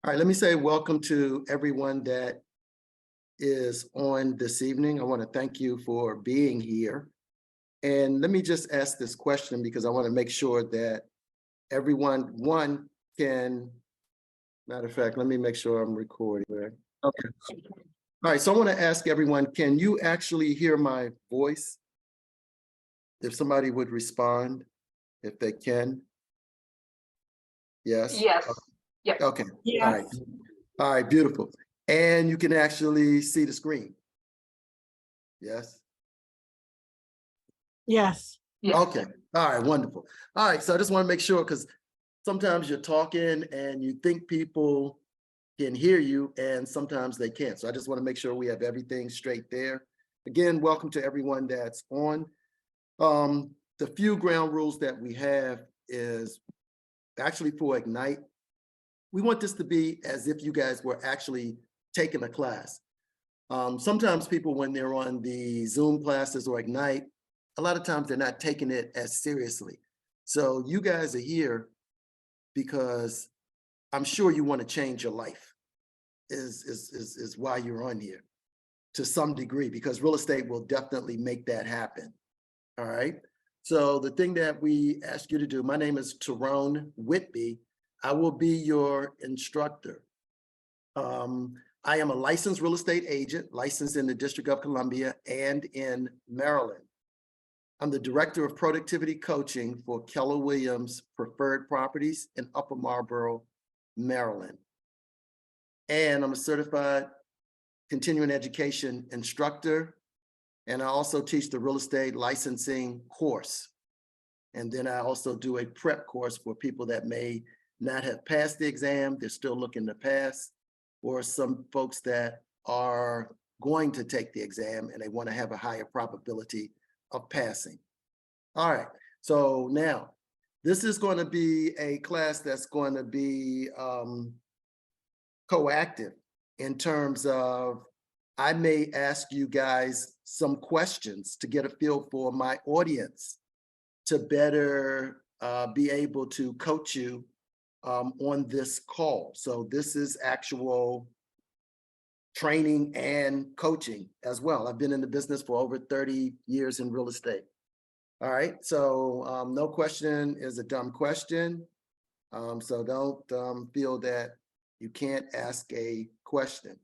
All right, let me say welcome to everyone that is on this evening. I want to thank you for being here. And let me just ask this question because I want to make sure that everyone can, matter of fact, let me make sure I'm recording. Right? Okay. All right, so I want to ask everyone, can you actually hear my voice? If somebody would respond, if they can. Yes? Yes. Yep. Okay, all Yes. right. All right, beautiful. And you can actually see the screen. Yes? Yes. Yes. Okay, all right, wonderful. All right, so I just want to make sure because sometimes you're talking and you think people can hear you and sometimes they can't. So I just want to make sure we have everything straight there. Again, welcome to everyone that's on. The few ground rules that we have is actually for Ignite. We want this to be as if you guys were actually taking a class. Sometimes people, when they're on the Zoom classes or Ignite, a lot of times they're not taking it as seriously. So you guys are here because I'm sure you want to change your life is why you're on here to some degree, because real estate will definitely make that happen. All right. So the thing that we ask you to do, my name is Tyrone Whitby. I will be your instructor. I am a licensed real estate agent, licensed in the District of Columbia and in Maryland. I'm the Director of Productivity Coaching for Keller Williams Preferred Properties in Upper Marlboro, Maryland. And I'm a certified continuing education instructor. And I also teach the real estate licensing course. And then I also do a prep course for people that may not have passed the exam, they're still looking to pass, or some folks that are going to take the exam and they want to have a higher probability of passing. All right, so now this is going to be a class that's going to be coactive in terms of I may ask you guys some questions to get a feel for my audience to better be able to coach you on this call. So this is actual training and coaching as well. I've been in the business for over 30 years in real estate. All right, so no question is a dumb question. So don't feel that you can't ask a question,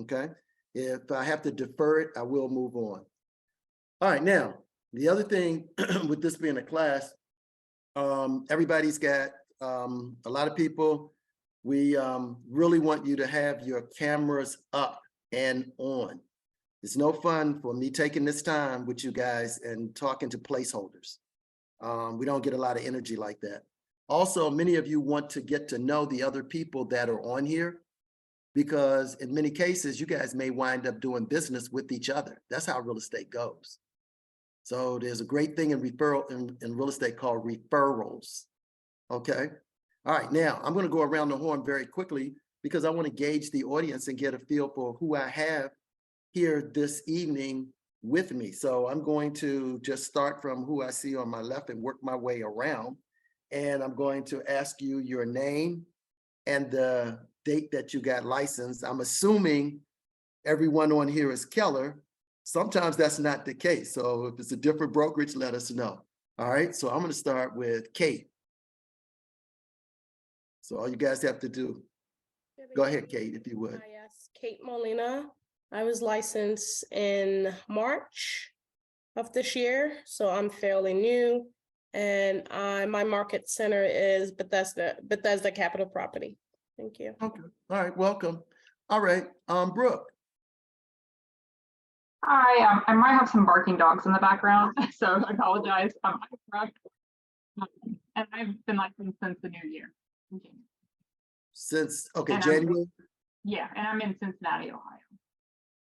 okay? If I have to defer it, I will move on. All right, now, the other thing with this being a class, everybody's got a lot of people. We really want you to have your cameras up and on. It's no fun for me taking this time with you guys and talking to placeholders. We don't get a lot of energy like that. Also, many of you want to get to know the other people that are on here because in many cases, you guys may wind up doing business with each other. That's how real estate goes. So there's a great thing in real estate called referrals. Okay. All right. Now I'm going to go around the horn very quickly because I want to gauge the audience and get a feel for who I have here this evening with me. So I'm going to just start from who I see on my left and work my way around. And I'm going to ask you your name and the date that you got licensed. I'm assuming everyone on here is Keller. Sometimes that's not the case. So if it's a different brokerage, let us know. All right, so I'm going to start with Kate. So all you guys have to do, go ahead, Kate, if you would. Yes, Kate Molina. I was licensed in March of this year, so I'm fairly new. And my market center is Bethesda Capital Property. Thank you. Okay, all right, welcome. All right, Brooke. Hi, I might have some barking dogs in the background, so I apologize. I'm Brooke, and I've been licensed since the new year. Since, okay, And January? Yeah, and I'm in Cincinnati, Ohio.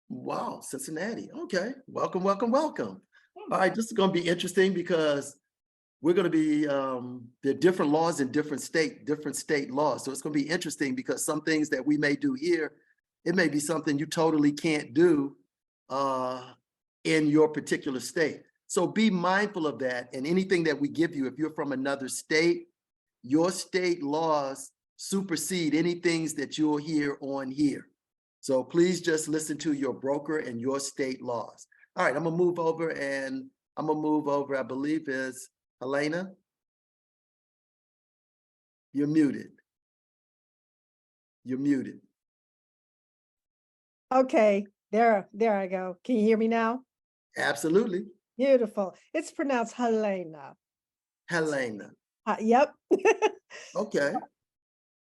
Wow, Cincinnati. Okay, welcome, welcome, welcome. All right, this is going to be interesting because we're going to be, there are different laws in different state laws. So it's going to be interesting because some things that we may do here, it may be something you totally can't do in your particular state. So be mindful of that. And anything that we give you, if you're from another state, your state laws supersede any things that you'll hear on here. So please just listen to your broker and your state laws. All right, I'm gonna move over, I believe is Helena. You're muted. You're muted. Okay, there I go. Can you hear me now? Absolutely. Beautiful. It's pronounced Helena. Helena. Yep. Okay.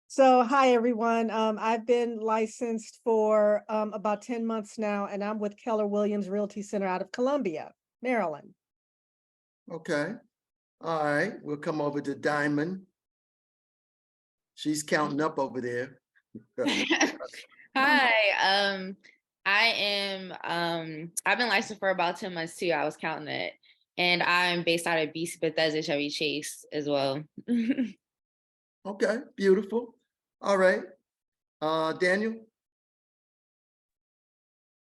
So, hi, everyone. I've been licensed for about 10 months now, and I'm with Keller Williams Realty Center out of Columbia, Maryland. Okay. All right. We'll come over to Diamond. She's counting up over there. Hi, I've been licensed for about 10 months too. I was counting it. And I'm based out of BC Bethesda, Chevy Chase as well. Okay, beautiful. All right. Daniel?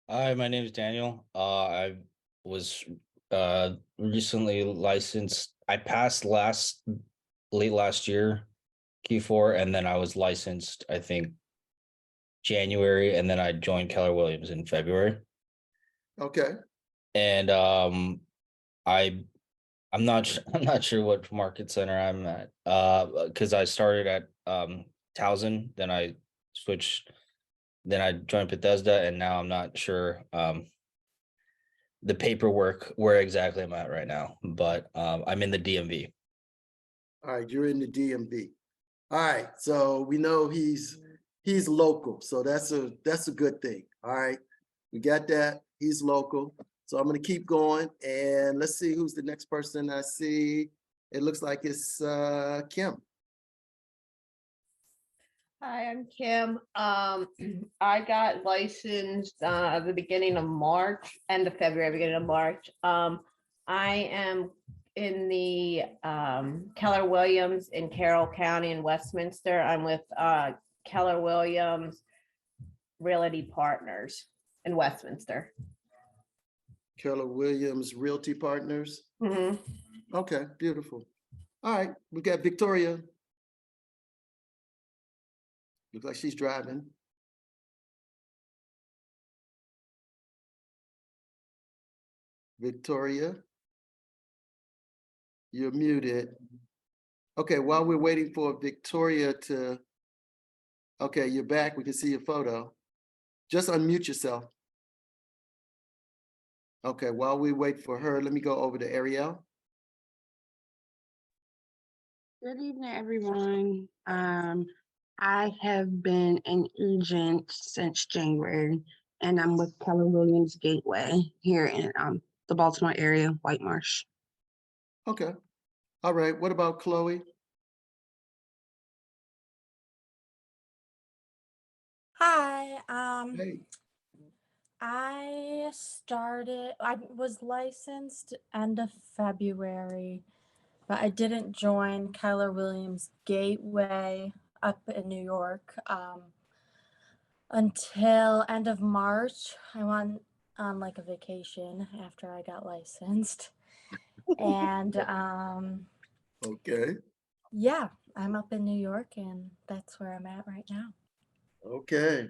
Hi, my name is Daniel. I was recently licensed. I passed late last year, Q4, and then I was licensed, I think, January, and then I joined Keller Williams in February. Okay. And I'm not sure what market center I'm at. Because I started at Towson, then I switched, then I joined Bethesda, and now I'm not sure the paperwork where exactly I'm at right now, but I'm in the DMV. All right, you're in the DMV. All right, so we know he's local, so that's a good thing. All right, we got that. He's local. So I'm gonna keep going, and let's see who's the next person I see. It looks like it's Kim. Hi, I'm Kim. I got licensed at the beginning of March, end of February, beginning of March. I am in the Keller Williams in Carroll County in Westminster. I'm with Keller Williams Realty Partners in Westminster. Keller Williams Realty Partners. Mhm. Okay, beautiful. All right, we got Victoria. Looks like she's driving. Victoria, you're muted. Okay, while we're waiting for Victoria to, okay, you're back. We can see your photo. Just unmute yourself. Okay, while we wait for her, let me go over to Ariel. Good evening, everyone. I have been an agent since January, and I'm with Keller Williams Gateway here in the Baltimore area, White Marsh. Okay. All right. What about Chloe? Hi, Hey. I was licensed end of February, but I didn't join Keller Williams Gateway up in New York until end of March. I went on like a vacation after I got licensed. And Okay. yeah, I'm up in New York and that's where I'm at right now. Okay.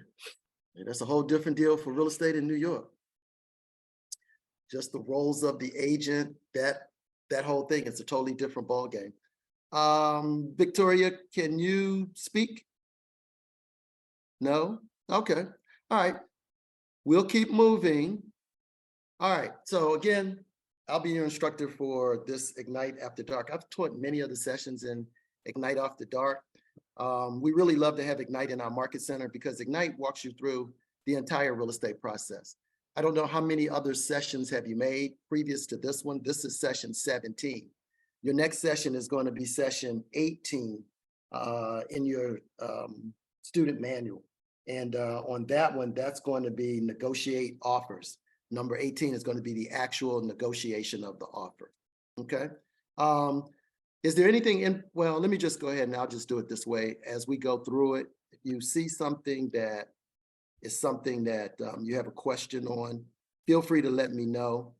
Yeah, that's a whole different deal for real estate in New York. Just the roles of the agent, that whole thing, it's a totally different ballgame. Victoria, can you speak? No? Okay. All right. We'll keep moving. All right. So again, I'll be your instructor for this Ignite After Dark. I've taught many of the sessions in Ignite After Dark. We really love to have Ignite in our market center because Ignite walks you through the entire real estate process. I don't know how many other sessions have you made previous to this one. This is session 17. Your next session is going to be session 18 in your student manual. And on that one, that's going to be negotiate offers. Number 18 is going to be the actual negotiation of the offer. Okay. Is there anything in, well, let me just go ahead and I'll just do it this way. As we go through it, if you see something that is something that you have a question on, feel free to let me know.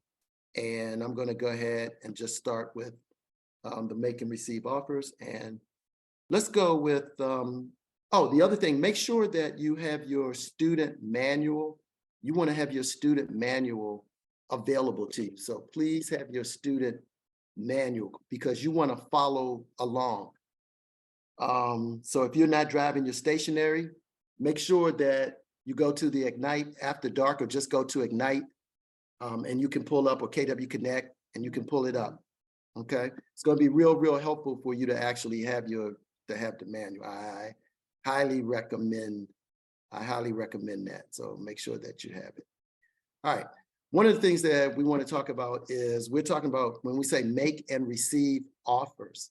And I'm going to go ahead and just start with the make and receive offers. And let's go with Oh, the other thing, make sure that you have your student manual. You want to have your student manual available to you. So please have your student manual because you want to follow along. So if you're not driving your stationary, make sure that you go to the Ignite After Dark or just go to Ignite and you can pull up or KW Connect and you can pull it up. Okay, it's going to be real helpful for you to actually have the manual. I highly recommend that. So make sure that you have it. All right. One of the things that we want to talk about is we're talking about when we say make and receive offers.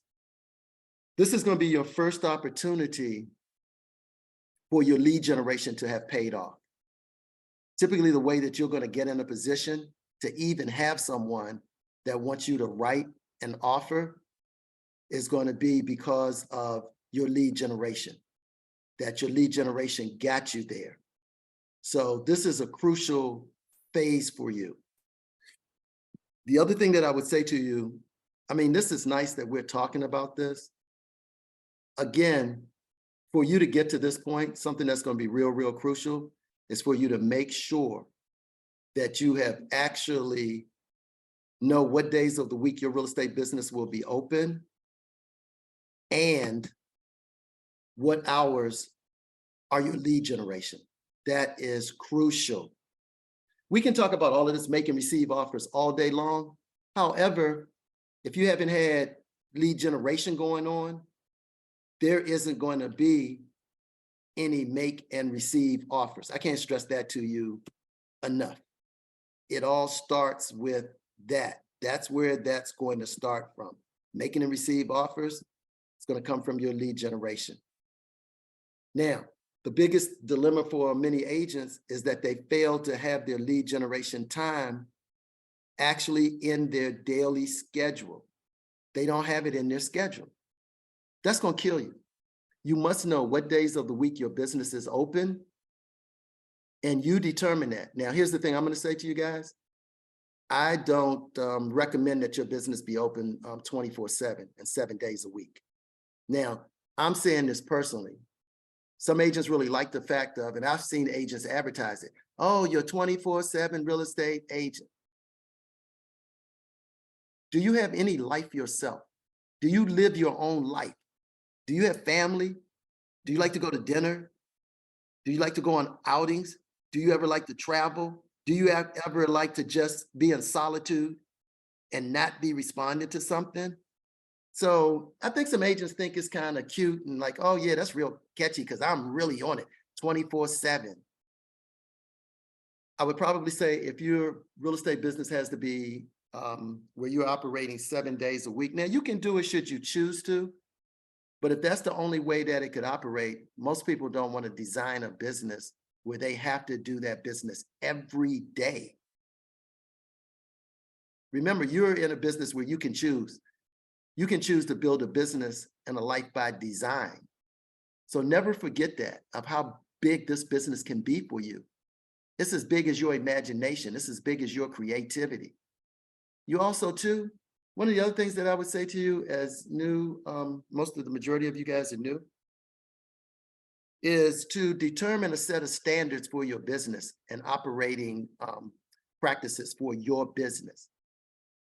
This is going to be your first opportunity for your lead generation to have paid off. Typically, the way that you're going to get in a position to even have someone that wants you to write an offer is going to be because of your lead generation, that your lead generation got you there. So this is a crucial phase for you. The other thing that I would say to you, I mean, this is nice that we're talking about this. Again, for you to get to this point, something that's going to be real crucial is for you to make sure that you have actually know what days of the week your real estate business will be open and what hours are your lead generation. That is crucial. We can talk about all of this make and receive offers all day long. However, if you haven't had lead generation going on, there isn't going to be any make and receive offers. I can't stress that to you enough. It all starts with that. That's where that's going to start from. Making and receive offers, it's going to come from your lead generation. Now, the biggest dilemma for many agents is that they fail to have their lead generation time actually in their daily schedule. They don't have it in their schedule. That's going to kill you. You must know what days of the week your business is open, and you determine that. Now, here's the thing I'm going to say to you guys. I don't recommend that your business be open 24/7 and 7 days a week. Now, I'm saying this personally. Some agents really like the fact of, and I've seen agents advertise it, oh, you're 24/7 real estate agent. Do you have any life yourself? Do you live your own life? Do you have family? Do you like to go to dinner? Do you like to go on outings? Do you ever like to travel? Do you ever like to just be in solitude and not be responding to something? So I think some agents think it's kind of cute and like, oh yeah, that's real catchy because I'm really on it 24/7. I would probably say if your real estate business has to be where you're operating 7 days a week. Now you can do it should you choose to, but if that's the only way that it could operate, most people don't want to design a business where they have to do that business every day. Remember, you're in a business where you can choose. You can choose to build a business and a life by design. So never forget that of how big this business can be for you. It's as big as your imagination. It's as big as your creativity. You also too, one of the other things that I would say to you as new, most of the majority of you guys are new, is to determine a set of standards for your business and operating practices for your business.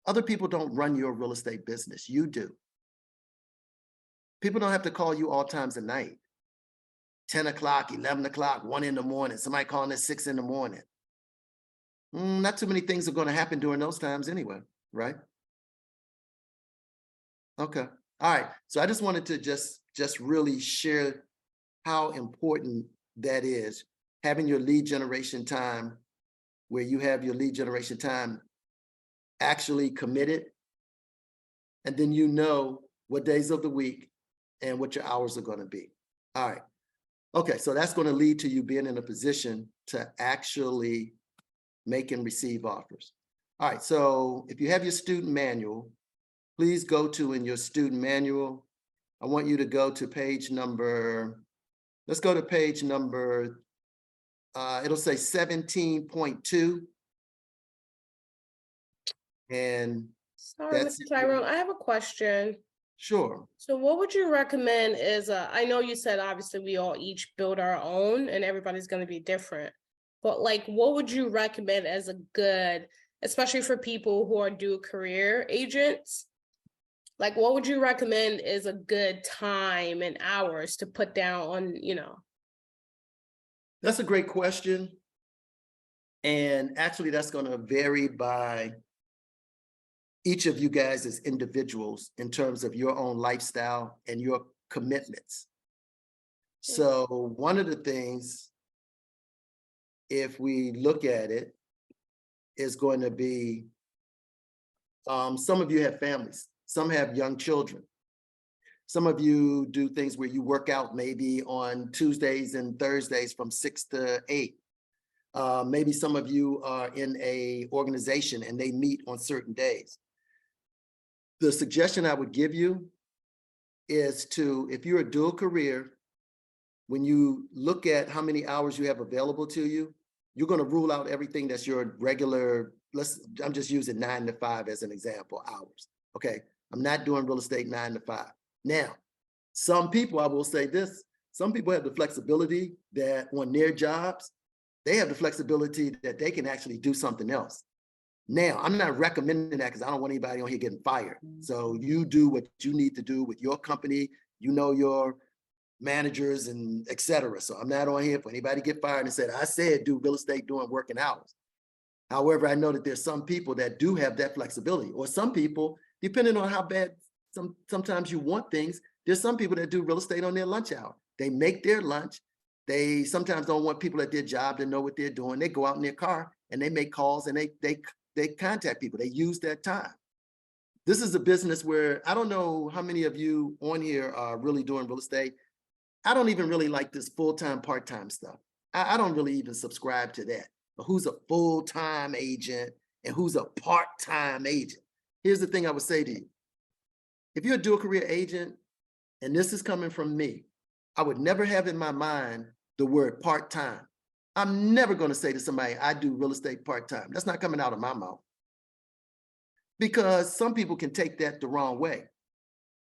Other people don't run your real estate business, you do. People don't have to call you all times of night. 10 o'clock, 11 o'clock, 1 in the morning, somebody calling at 6 in the morning. Not too many things are going to happen during those times anyway, right? Okay, all right. So I just wanted to just really share how important that is, having your lead generation time where you have your lead generation time actually committed, and then you know what days of the week and what your hours are going to be. All right. Okay, so that's going to lead to you being in a position to actually make and receive offers. All right, so if you have your student manual, please go to in your student manual. I want you to go to page number, let's go to page number, it'll say 17.2. And Sorry, that's Mr. Tyrone, I have a question. Sure. So what would you recommend is, I know you said obviously we all each build our own and everybody's gonna be different. But like, what would you recommend as a good, especially for people who are dual career agents? Like, what would you recommend is a good time and hours to put down on, That's a great question. And actually, that's going to vary by each of you guys as individuals in terms of your own lifestyle and your commitments. So one of the things, if we look at it, is going to be, some of you have families, some have young children. Some of you do things where you work out maybe on Tuesdays and Thursdays from 6 to 8. Maybe some of you are in a organization and they meet on certain days. The suggestion I would give you is to, if you're a dual career, when you look at how many hours you have available to you, you're going to rule out everything that's your regular, I'm just using 9 to 5 as an example, hours. Okay, I'm not doing real estate 9 to 5. Now, some people, I will say this, some people have the flexibility that on their jobs, they have the flexibility that they can actually do something else. Now, I'm not recommending that because I don't want anybody on here getting fired. So you do what you need to do with your company, you know, your managers and et cetera. So I'm not on here for anybody to get fired and said, I said do real estate during working hours. However, I know that there's some people that do have that flexibility, or some people, depending on how bad sometimes you want things, there's some people that do real estate on their lunch hour. They make their lunch. They sometimes don't want people at their job to know what they're doing. They go out in their car and they make calls and they contact people. They use that time. This is a business where I don't know how many of you on here are really doing real estate. I don't even really like this full-time, part-time stuff. I don't really even subscribe to that. But who's a full-time agent and who's a part-time agent? Here's the thing I would say to you. If you're a dual career agent, and this is coming from me, I would never have in my mind the word part-time. I'm never going to say to somebody, I do real estate part-time. That's not coming out of my mouth. Because some people can take that the wrong way.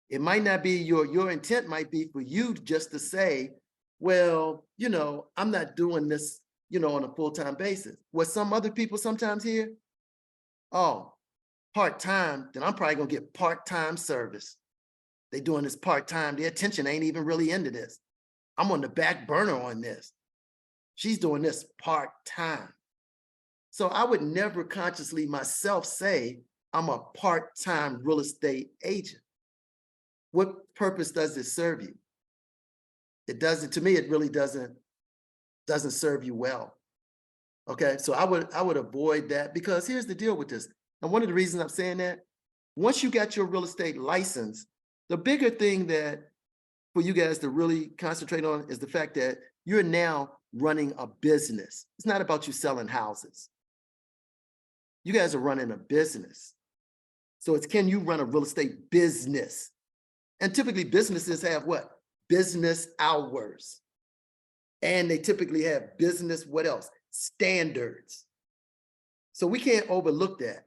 It might not be your intent might be for you just to say, well, you know, I'm not doing this, you know, on a full-time basis. What some other people sometimes hear, oh, part-time, then I'm probably gonna get part-time service. They doing this part-time, their attention ain't even really into this. I'm on the back burner on this. She's doing this part-time. So I would never consciously myself say I'm a part-time real estate agent. What purpose does it serve you? It doesn't, to me, it really doesn't serve you well. Okay, so I would avoid that, because here's the deal with this. And one of the reasons I'm saying that, once you got your real estate license, the bigger thing that for you guys to really concentrate on is the fact that you're now running a business. It's not about you selling houses. You guys are running a business. So it's, can you run a real estate business? And typically businesses have what? Business hours. And they typically have business, what else? Standards. So we can't overlook that.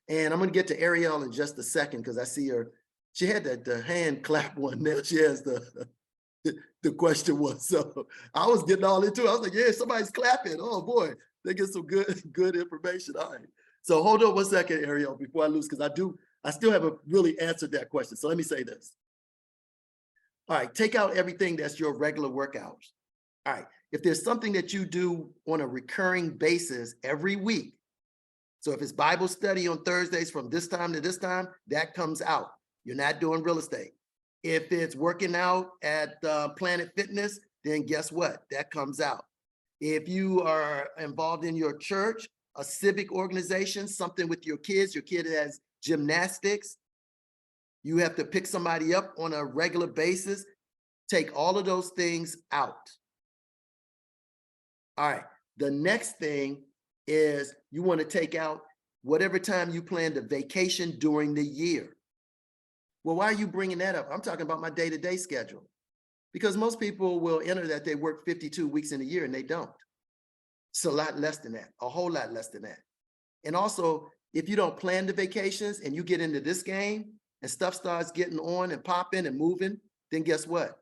And I'm gonna get to Ariel in just a second, because I see her, she had the hand clap one. Now she has the question one. So I was getting all into it. I was like, yeah, somebody's clapping. Oh boy, they get some good information. All right. So hold on one second, Ariel, before I lose, because I still haven't really answered that question. So let me say this. All right, take out everything that's your regular work hours. All right, if there's something that you do on a recurring basis every week, so if it's Bible study on Thursdays from this time to this time, that comes out. You're not doing real estate. If it's working out at Planet Fitness, then guess what? That comes out. If you are involved in your church, a civic organization, something with your kids, your kid has gymnastics, you have to pick somebody up on a regular basis, take all of those things out. All right, the next thing is you want to take out whatever time you plan to vacation during the year. Well, why are you bringing that up? I'm talking about my day-to-day schedule, because most people will enter that they work 52 weeks in a year and they don't. It's a lot less than that, a whole lot less than that. And also, if you don't plan the vacations and you get into this game, and stuff starts getting on and popping and moving, then guess what?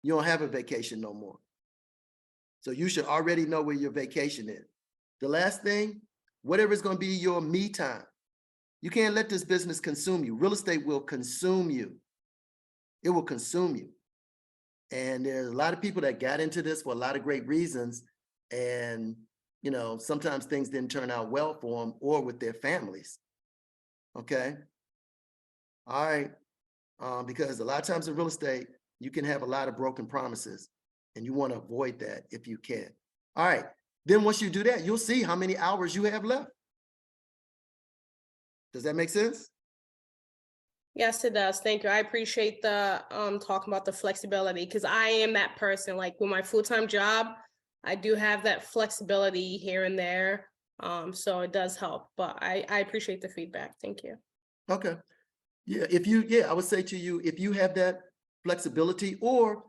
You don't have a vacation no more. So you should already know where your vacation is. The last thing, whatever is going to be your me time. You can't let this business consume you. Real estate will consume you. It will consume you. And there's a lot of people that got into this for a lot of great reasons. And, you know, sometimes things didn't turn out well for them or with their families. Okay. All right. Because a lot of times in real estate, you can have a lot of broken promises and you want to avoid that if you can. All right. Then once you do that, you'll see how many hours you have left. Does that make sense? Yes, it does. Thank you. I appreciate the talking about the flexibility, because I am that person. Like with my full-time job, I do have that flexibility here and there. So it does help, but I appreciate the feedback. Thank you. Okay. Yeah, I would say to you, if you have that flexibility, or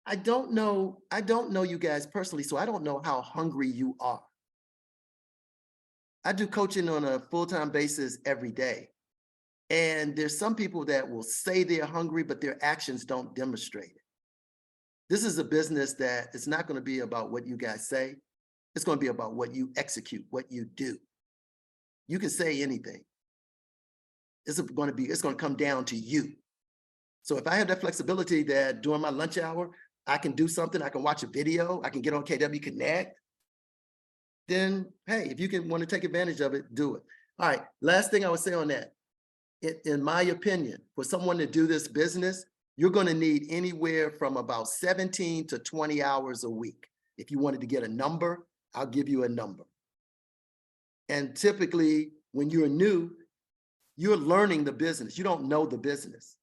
I don't know you guys personally, so I don't know how hungry you are. I do coaching on a full-time basis every day. And there's some people that will say they're hungry, but their actions don't demonstrate it. This is a business that it's not going to be about what you guys say. It's going to be about what you execute, what you do. You can say anything. It's going to come down to you. So if I have that flexibility that during my lunch hour, I can do something, I can watch a video, I can get on KW Connect, then hey, if you can want to take advantage of it, do it. All right, last thing I would say on that, in my opinion, for someone to do this business, you're going to need anywhere from about 17 to 20 hours a week. If you wanted to get a number, I'll give you a number. And typically, when you're new, you're learning the business. You don't know the business.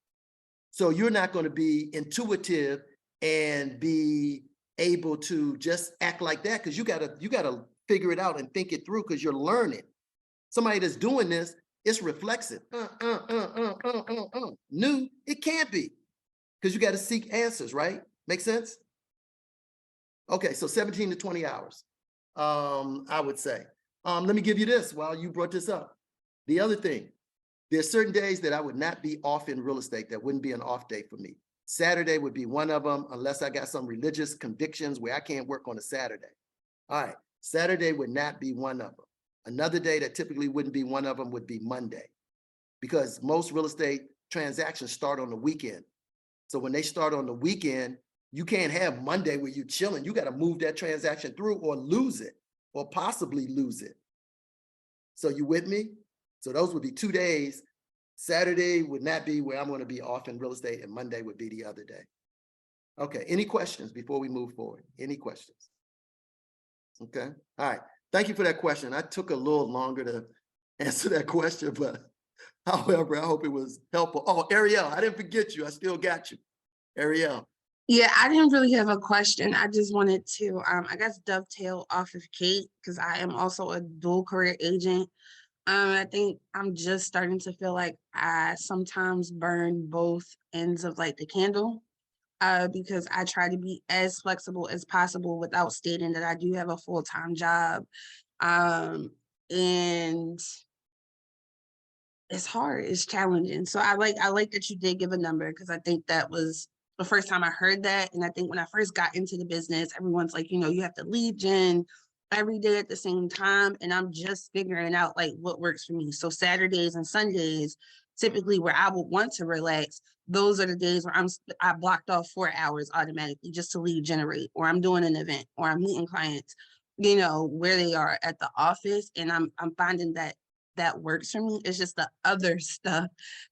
So you're not going to be intuitive and be able to just act like that, because you gotta figure it out and think it through, because you're learning. Somebody that's doing this, it's reflexive. New, it can't be, because you got to seek answers, right? Make sense? Okay, so 17 to 20 hours, I would say. Let me give you this while you brought this up. The other thing, there's certain days that I would not be off in real estate. That wouldn't be an off day for me. Saturday would be one of them, unless I got some religious convictions where I can't work on a Saturday. All right, Saturday would not be one of them. Another day that typically wouldn't be one of them would be Monday, because most real estate transactions start on the weekend. So when they start on the weekend, you can't have Monday where you're chilling. You got to move that transaction through or lose it, or possibly lose it. So you with me? So those would be 2 days. Saturday would not be where I'm going to be off in real estate, and Monday would be the other day. Okay, any questions before we move forward? Any questions? Okay, all right. Thank you for that question. I took a little longer to answer that question, but however, I hope it was helpful. Oh, Ariel, I didn't forget you. I still got you. Ariel. Yeah, I didn't really have a question. I just wanted to, I guess, dovetail off of Kate, because I am also a dual career agent. I think I'm just starting to feel like I sometimes burn both ends of like the candle, because I try to be as flexible as possible without stating that I do have a full-time job. And it's hard, it's challenging. So I like that you did give a number, because I think that was the first time I heard that. And I think when I first got into the business, everyone's like, you know, you have to lead gen every day at the same time. And I'm just figuring out like what works for me. So Saturdays and Sundays, typically where I would want to relax, those are the days where I blocked off 4 hours automatically just to lead generate, or I'm doing an event, or I'm meeting clients, you know, where they are at the office. And I'm finding that works for me. It's just the other stuff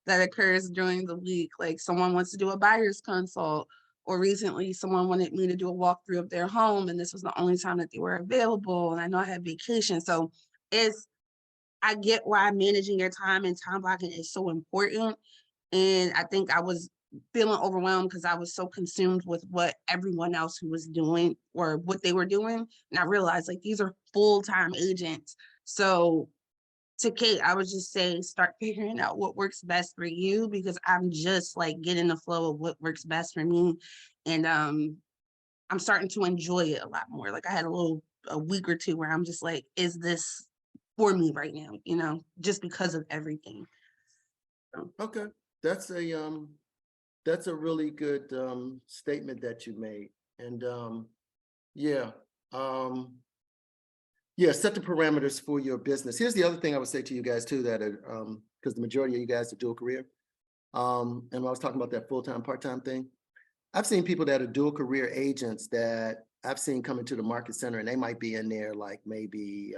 that occurs during the week. Like someone wants to do a buyer's consult, or recently someone wanted me to do a walkthrough of their home, and this was the only time that they were available. And I know I have vacation. So I get why managing your time and time blocking is so important. And I think I was feeling overwhelmed because I was so consumed with what everyone else who was doing or what they were doing. And I realized like these are full-time agents. So to Kate, I would just say, start figuring out what works best for you, because I'm just like getting the flow of what works best for me. And I'm starting to enjoy it a lot more. Like I had a week or two where I'm just like, is this for me right now? You know, just because of everything. Okay, that's a really good statement that you made. And yeah, yeah, set the parameters for your business. Here's the other thing I would say to you guys too, that because the majority of you guys are dual career. And when I was talking about that full-time, part-time thing, I've seen people that are dual career agents that I've seen come into the market center, and they might be in there like maybe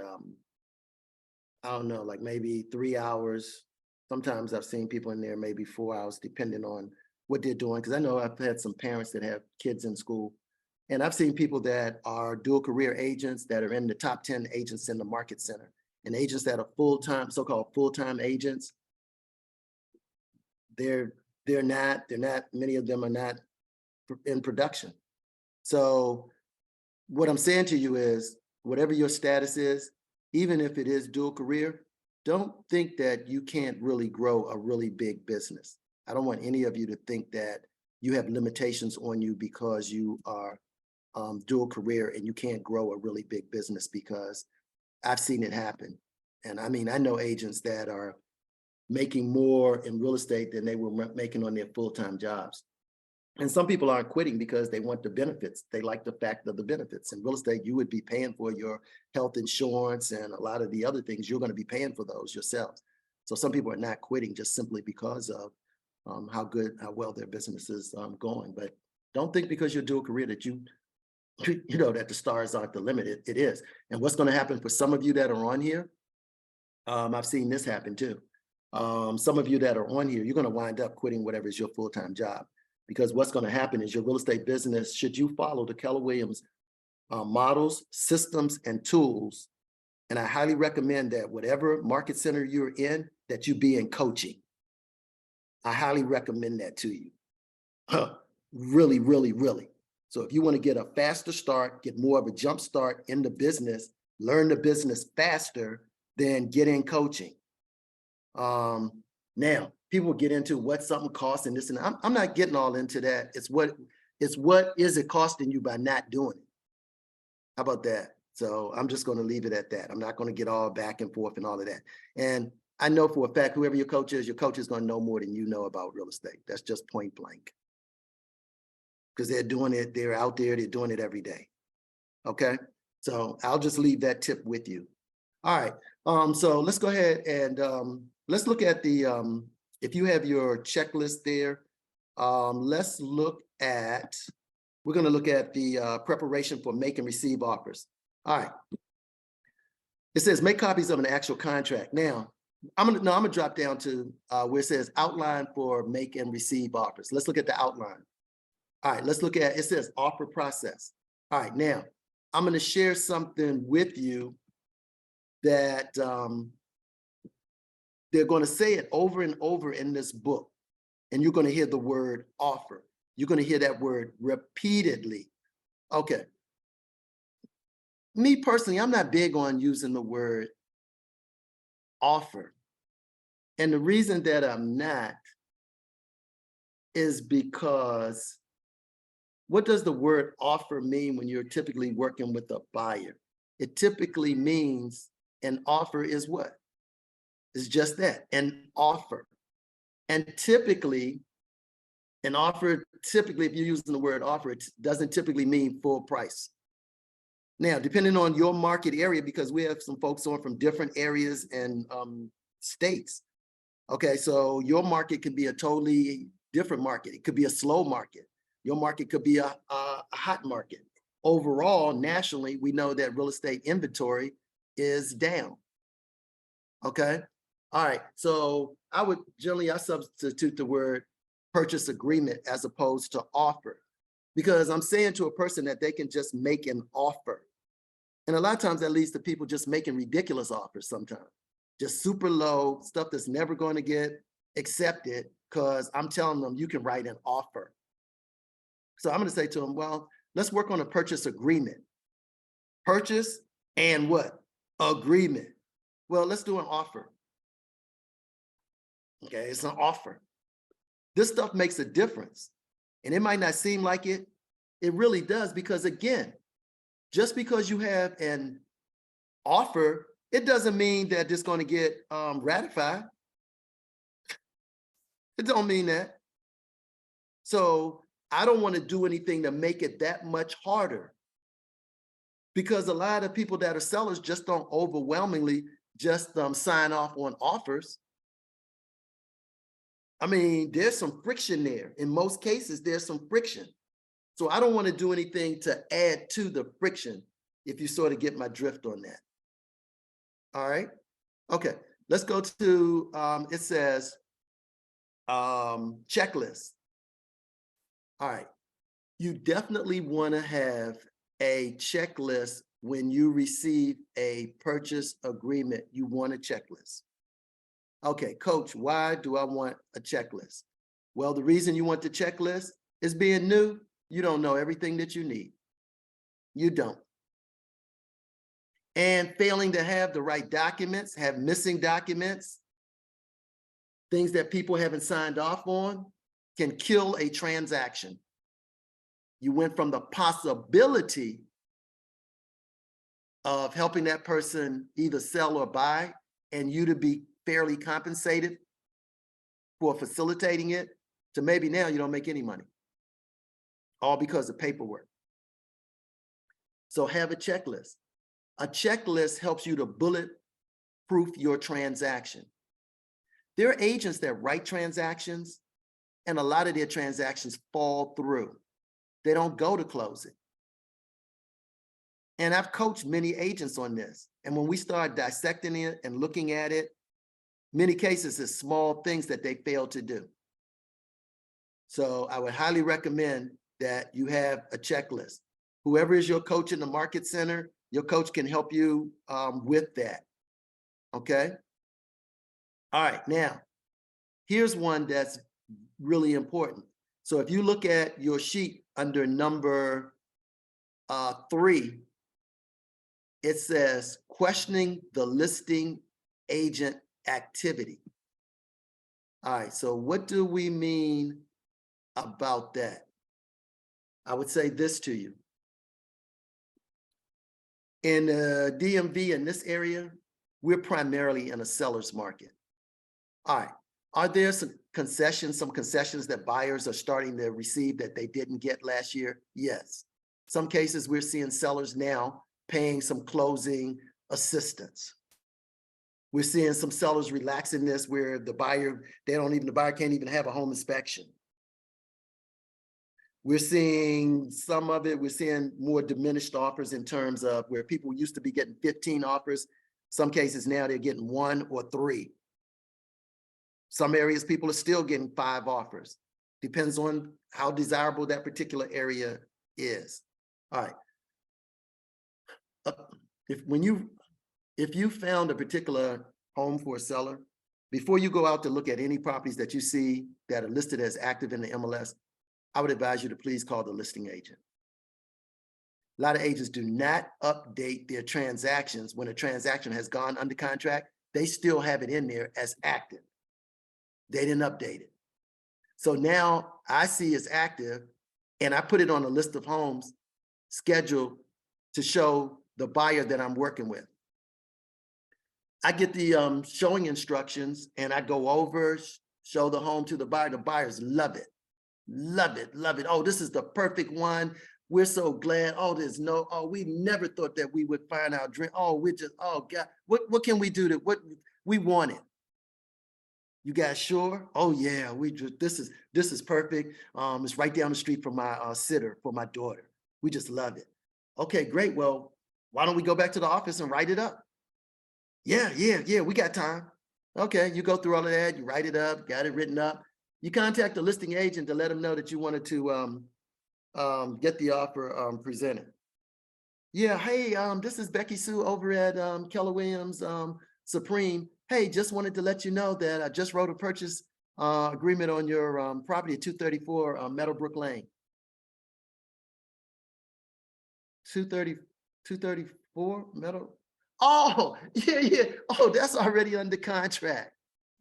I don't know, like maybe 3 hours. Sometimes I've seen people in there maybe 4 hours, depending on what they're doing. Because I know I've had some parents that have kids in school, and I've seen people that are dual career agents that are in the top 10 agents in the market center, and agents that are full-time, so-called full-time agents. They're not, many of them are not in production. So what I'm saying to you is, whatever your status is, even if it is dual career, don't think that you can't really grow a really big business. I don't want any of you to think that you have limitations on you because you are dual career and you can't grow a really big business, because I've seen it happen. And I mean, I know agents that are making more in real estate than they were making on their full-time jobs. And some people aren't quitting because they want the benefits. They like the fact of the benefits. In real estate, you would be paying for your health insurance and a lot of the other things. You're going to be paying for those yourself. So some people are not quitting just simply because of how well their business is going. But don't think because you're dual career that you know, that the stars aren't the limit. It is. And what's going to happen for some of you that are on here, I've seen this happen too. Some of you that are on here, you're going to wind up quitting whatever is your full-time job. Because what's going to happen is your real estate business, should you follow the Keller Williams models, systems, and tools, and I highly recommend that whatever market center you're in, that you be in coaching. I highly recommend that to you. Really, really, really. So if you want to get a faster start, get more of a jump start in the business, learn the business faster, then get in coaching. Now, people get into what something costs and this and that. I'm not getting all into that. It's what is it costing you by not doing it? How about that? So I'm just going to leave it at that. I'm not going to get all back and forth and all of that. And I know for a fact, whoever your coach is going to know more than you know about real estate. That's just point blank. Because they're doing it, they're out there, they're doing it every day. Okay, so I'll just leave that tip with you. All right, so let's go ahead and let's look at the, if you have your checklist there, let's look at, we're gonna look at the preparation for make and receive offers. All right. It says make copies of an actual contract. Now, I'm gonna drop down to where it says outline for make and receive offers. Let's look at the outline. All right, let's look at, it says offer process. All right, now, I'm gonna share something with you that they're going to say it over and over in this book, and you're going to hear the word offer. You're going to hear that word repeatedly. Okay. Me personally, I'm not big on using the word offer. And the reason that I'm not is because what does the word offer mean when you're typically working with a buyer? It typically means an offer is what? It's just that, an offer. And typically, an offer, typically, if you're using the word offer, it doesn't typically mean full price. Now, depending on your market area, because we have some folks on from different areas and states. Okay, so your market could be a totally different market. It could be a slow market. Your market could be a hot market. Overall, nationally, we know that real estate inventory is down. Okay. All right. So I substitute the word purchase agreement as opposed to offer, because I'm saying to a person that they can just make an offer. And a lot of times that leads to people just making ridiculous offers sometimes, just super low stuff that's never going to get accepted because I'm telling them you can write an offer. So I'm going to say to them, well, let's work on a purchase agreement. Purchase and what? Agreement. Well, let's do an offer. Okay, it's an offer. This stuff makes a difference. And it might not seem like it. It really does, because again, just because you have an offer, it doesn't mean that it's going to get ratified. It don't mean that. So I don't want to do anything to make it that much harder. Because a lot of people that are sellers just don't overwhelmingly just sign off on offers. I mean, there's some friction there. In most cases, there's some friction. So I don't want to do anything to add to the friction, if you sort of get my drift on that. All right. Okay. Let's go to, it says checklist. All right. You definitely want to have a checklist when you receive a purchase agreement. You want a checklist. Okay, coach, why do I want a checklist? Well, the reason you want the checklist is being new, you don't know everything that you need. You don't. And failing to have the right documents, have missing documents, things that people haven't signed off on, can kill a transaction. You went from the possibility of helping that person either sell or buy, and you to be fairly compensated for facilitating it, to maybe now you don't make any money, all because of paperwork. So have a checklist. A checklist helps you to bulletproof your transaction. There are agents that write transactions, and a lot of their transactions fall through. They don't go to closing. And I've coached many agents on this. And when we start dissecting it and looking at it, many cases it's small things that they fail to do. So I would highly recommend that you have a checklist. Whoever is your coach in the market center, your coach can help you with that. Okay. All right. Now, here's one that's really important. So if you look at your sheet under number 3, it says questioning the listing agent activity. All right, so what do we mean about that? I would say this to you. In the DMV in this area, we're primarily in a seller's market. All right, are there some concessions that buyers are starting to receive that they didn't get last year? Yes. Some cases we're seeing sellers now paying some closing assistance. We're seeing some sellers relaxing this where the buyer can't even have a home inspection. We're seeing some of it, we're seeing more diminished offers in terms of where people used to be getting 15 offers. Some cases now they're getting 1 or 3. Some areas people are still getting 5 offers. Depends on how desirable that particular area is. All right. If you found a particular home for a seller, before you go out to look at any properties that you see that are listed as active in the MLS, I would advise you to please call the listing agent. A lot of agents do not update their transactions when a transaction has gone under contract. They still have it in there as active. They didn't update it. So now I see it's active and I put it on a list of homes scheduled to show the buyer that I'm working with. I get the showing instructions and I go over, show the home to the buyer. The buyers love it, love it, love it. Oh, this is the perfect one. We're so glad. Oh, we never thought that we would find our dream. Oh, oh God, what can we do what we want it? You guys sure? Oh yeah, this is perfect. It's right down the street from my sitter for my daughter. We just love it. Okay, great. Well, why don't we go back to the office and write it up? Yeah, we got time. Okay, you go through all of that, you write it up, got it written up. You contact the listing agent to let them know that you wanted to get the offer presented. Yeah, hey, this is Becky Sue over at Keller Williams Supreme. Hey, just wanted to let you know that I just wrote a purchase agreement on your property at 234 Meadowbrook Lane. 234 Meadow. Oh, yeah. Oh, that's already under contract.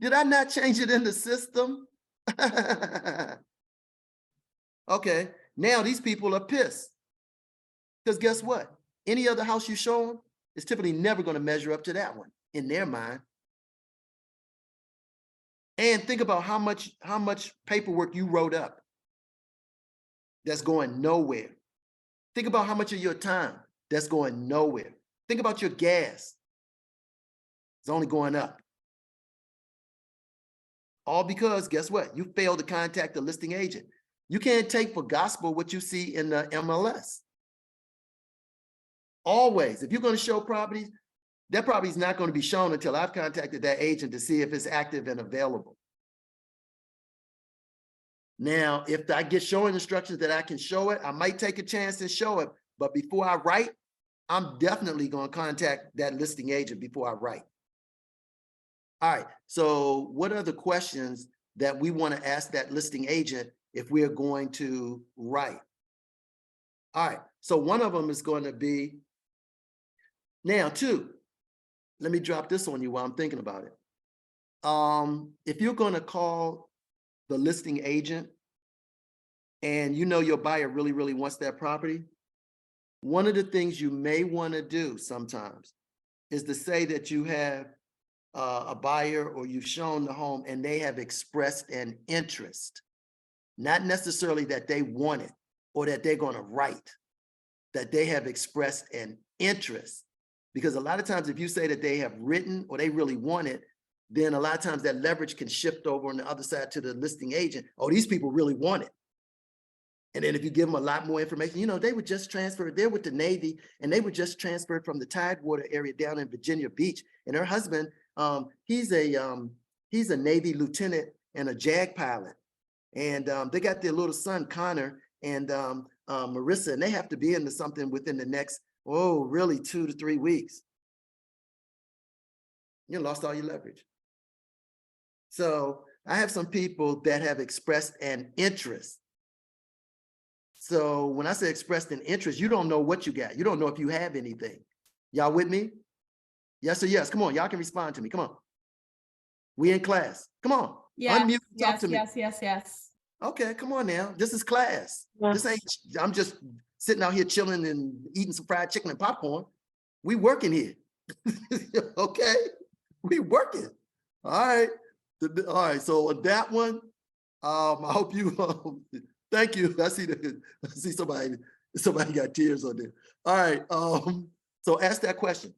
Did I not change it in the system? Okay, now these people are pissed. Because guess what? Any other house you show them is typically never going to measure up to that one in their mind. And think about how much paperwork you wrote up that's going nowhere. Think about how much of your time that's going nowhere. Think about your gas. It's only going up. All because, guess what? You failed to contact the listing agent. You can't take for gospel what you see in the MLS. Always, if you're going to show properties, that property is not going to be shown until I've contacted that agent to see if it's active and available. Now, if I get showing instructions that I can show it, I might take a chance and show it. But before I write, I'm definitely going to contact that listing agent before I write. All right, so what are the questions that we want to ask that listing agent if we're going to write? All right, so one of them is going to be, now two, let me drop this on you while I'm thinking about it. If you're going to call the listing agent and you know your buyer really, really wants that property, one of the things you may want to do sometimes is to say that you have a buyer or you've shown the home and they have expressed an interest, not necessarily that they want it or that they're going to write, that they have expressed an interest. Because a lot of times if you say that they have written or they really want it, then a lot of times that leverage can shift over on the other side to the listing agent. Oh, these people really want it. And then if you give them a lot more information, you know, they were just transferred, they're with the Navy and they were just transferred from the Tidewater area down in Virginia Beach. And her husband, he's a Navy lieutenant and a JAG pilot. And they got their little son, Connor, and Marissa, and they have to be into something within the next, really 2 to 3 weeks. You lost all your leverage. So I have some people that have expressed an interest. So when I say expressed an interest, you don't know what you got. You don't know if you have anything. Y'all with me? Yes or yes? Come on, y'all can respond to me. Come on. We in class. Come on. Yes, Unmute, talk yes, to me. yes. Okay, come on now. This is class. This ain't, I'm just sitting out here chilling and eating some fried chicken and popcorn. We working here. Okay, we working. All right. All right, so on that one, I hope you, thank you. I see somebody got tears on there. All right, so ask that question.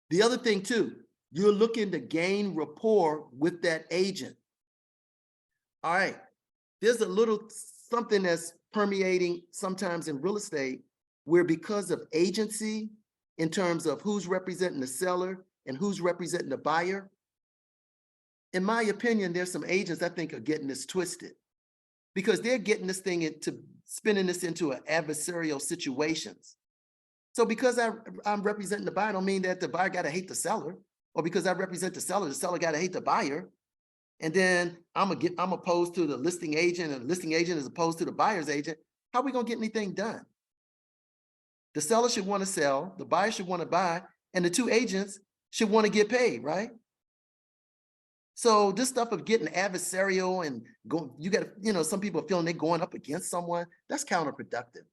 The other thing too, you're looking to gain rapport with that agent. All right, there's a little something that's permeating sometimes in real estate where because of agency, in terms of who's representing the seller and who's representing the buyer, in my opinion, there's some agents I think are getting this twisted because they're getting this thing into spinning this into an adversarial situations. So because I'm representing the buyer, don't mean that the buyer got to hate the seller, or because I represent the seller got to hate the buyer. And then I'm opposed to the listing agent and the listing agent is opposed to the buyer's agent. How are we going to get anything done? The seller should want to sell, the buyer should want to buy, and the two agents should want to get paid, right? So this stuff of getting adversarial and go, you got to, you know, some people are feeling they're going up against someone. That's counterproductive.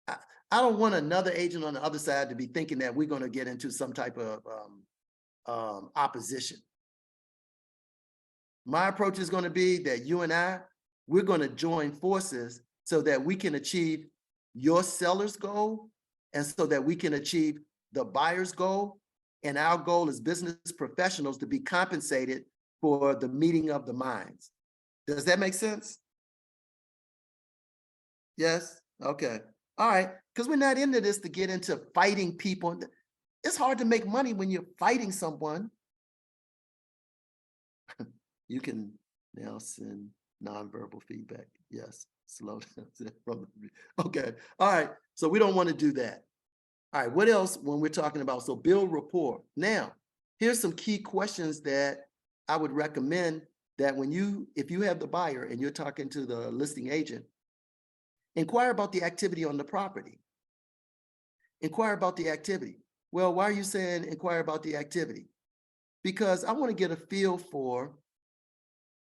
I don't want another agent on the other side to be thinking that we're going to get into some type of opposition. My approach is going to be that you and we're going to join forces so that we can achieve your seller's goal and so that we can achieve the buyer's goal. And our goal as business professionals to be compensated for the meeting of the minds. Does that make sense? Yes? Okay. All right. Because we're not into this to get into fighting people. It's hard to make money when you're fighting someone. You can now send nonverbal feedback. Yes. Slow down. Okay. All right. So we don't want to do that. All right, what else when we're talking about, so build rapport. Now, here's some key questions that I would recommend that if you have the buyer and you're talking to the listing agent, inquire about the activity on the property. Inquire about the activity. Well, why are you saying inquire about the activity? Because I want to get a feel for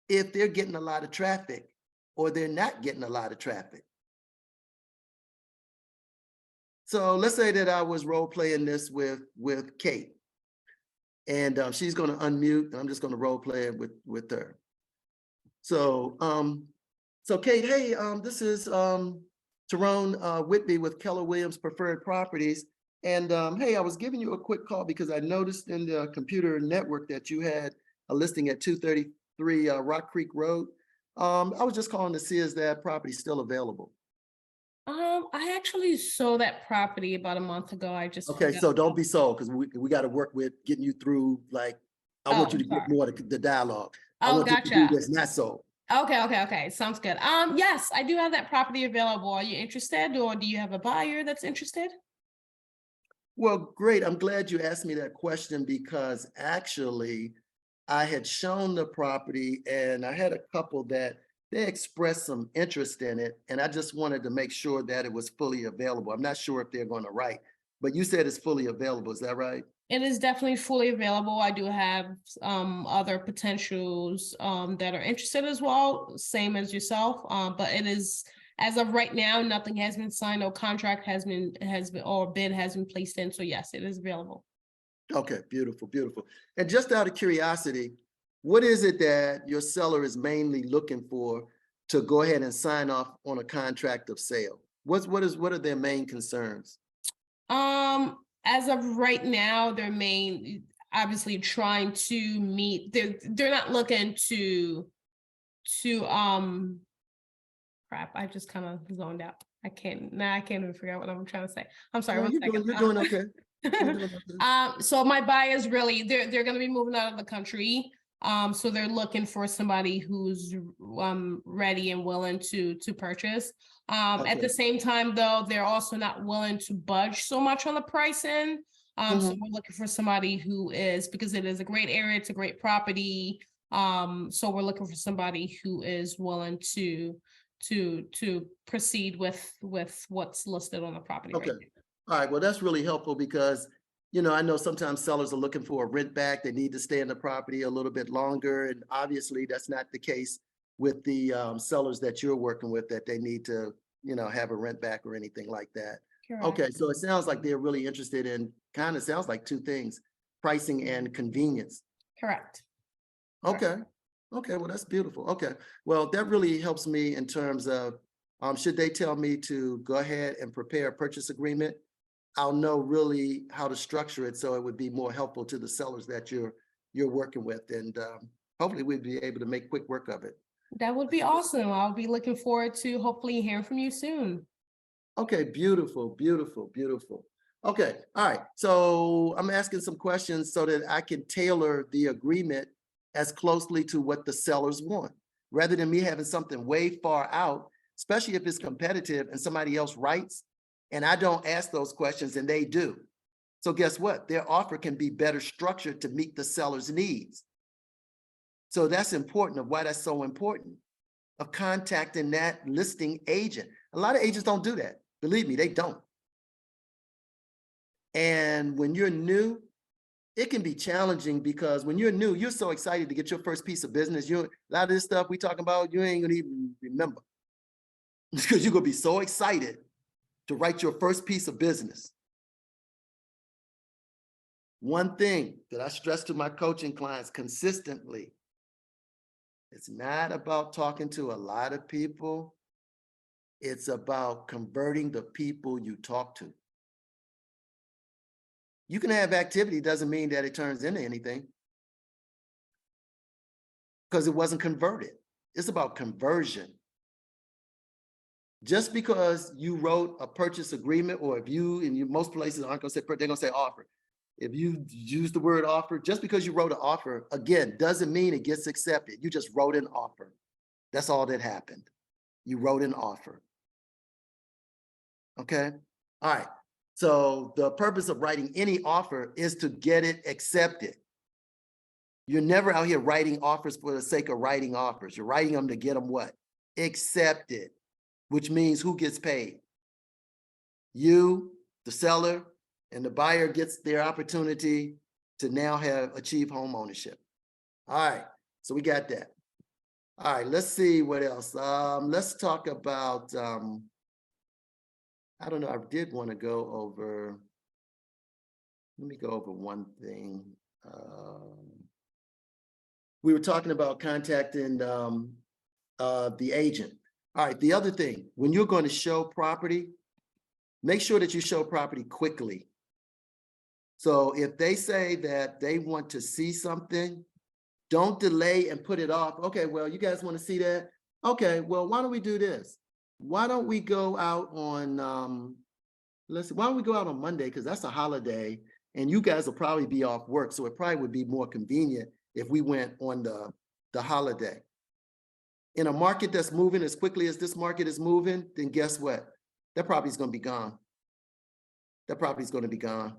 if they're getting a lot of traffic or they're not getting a lot of traffic. So let's say that I was role playing this with Kate. And she's going to unmute, and I'm just going to role play it with her. So, so Kate, hey, this is Tyrone Whitby with Keller Williams Preferred Properties. And hey, I was giving you a quick call because I noticed in the computer network that you had a listing at 233 Rock Creek Road. I was just calling to see is that property still available? I actually sold that property about a month ago. I just Okay, forgot so don't about- be sold because we got to work with getting you through. Like, I Oh, want you to sorry. get more of the dialogue. I Oh, want you to gotcha. do this, not sold. Okay. Sounds good. Yes, I do have that property available. Are you interested, or do you have a buyer that's interested? Well, great. I'm glad you asked me that question because actually I had shown the property and I had a couple that they expressed some interest in it. And I just wanted to make sure that it was fully available. I'm not sure if they're going to write, but you said it's fully available. Is that right? It is definitely fully available. I do have other potentials that are interested as well, same as yourself. But it is, as of right now, nothing has been signed, no contract has been or bid has been placed in. So yes, it is available. Okay, beautiful, beautiful. And just out of curiosity, what is it that your seller is mainly looking for to go ahead and sign off on a contract of sale? What are their main concerns? As of right now, their main, obviously trying to meet, they're not looking to crap, I just kind of zoned out. I can't even figure out what I'm trying to say. I'm sorry, No, one second. you're doing okay. You're doing okay. So my buyers really, they're gonna be moving out of the country. So they're looking for somebody who's ready and willing to purchase. At Okay. the same time, though, they're also not willing to budge so much on the pricing. So we're looking for somebody who is, because it is a great area, it's a great property. So we're looking for somebody who is willing to proceed with what's listed on the property. Okay. Right now. All right, well, that's really helpful because, you know, I know sometimes sellers are looking for a rent back. They need to stay in the property a little bit longer. And obviously that's not the case with the sellers that you're working with, that they need to, you know, have a rent back or anything like that. Correct. Okay, so it sounds like they're really interested in, kind of sounds like two things, pricing and convenience. Correct. Okay, okay, well, that's beautiful. Okay, well, that really helps me in terms of, should they tell me to go ahead and prepare a purchase agreement, I'll know really how to structure it so it would be more helpful to the sellers that you're working with, and hopefully we'd be able to make quick work of it. That would be awesome. I'll be looking forward to hopefully hearing from you soon. Okay, beautiful, beautiful, beautiful. Okay, all right. So I'm asking some questions so that I can tailor the agreement as closely to what the sellers want, rather than me having something way far out, especially if it's competitive and somebody else writes and I don't ask those questions and they do. So guess what? Their offer can be better structured to meet the seller's needs. So that's important, of why that's so important, of contacting that listing agent. A lot of agents don't do that. Believe me, they don't. And when you're new, it can be challenging because when you're new, you're so excited to get your first piece of business. A lot of this stuff we talking about, you ain't gonna even remember because you're gonna be so excited to write your first piece of business. One thing that I stress to my coaching clients consistently, it's not about talking to a lot of people. It's about converting the people you talk to. You can have activity, doesn't mean that it turns into anything because it wasn't converted. It's about conversion. Just because you wrote a purchase agreement, or if you, and most places aren't gonna say, they're gonna say offer. If you use the word offer, just because you wrote an offer, again, doesn't mean it gets accepted. You just wrote an offer. That's all that happened. You wrote an offer. Okay, all right. So the purpose of writing any offer is to get it accepted. You're never out here writing offers for the sake of writing offers. You're writing them to get them what? Accepted, which means who gets paid? You, the seller, and the buyer gets their opportunity to now achieve home ownership. All right, so we got that. All right, let's see what else. Let's talk about, I don't know, I did want to go over, let me go over one thing. We were talking about contacting the agent. All right, the other thing, when you're going to show property, make sure that you show property quickly. So if they say that they want to see something, don't delay and put it off. Okay, well, you guys want to see that? Okay, well, why don't we do this? Why don't we go out on, why don't we go out on Monday? Because that's a holiday and you guys will probably be off work. So it probably would be more convenient if we went on the holiday. In a market that's moving as quickly as this market is moving, then guess what? That property's going to be gone. That property's going to be gone.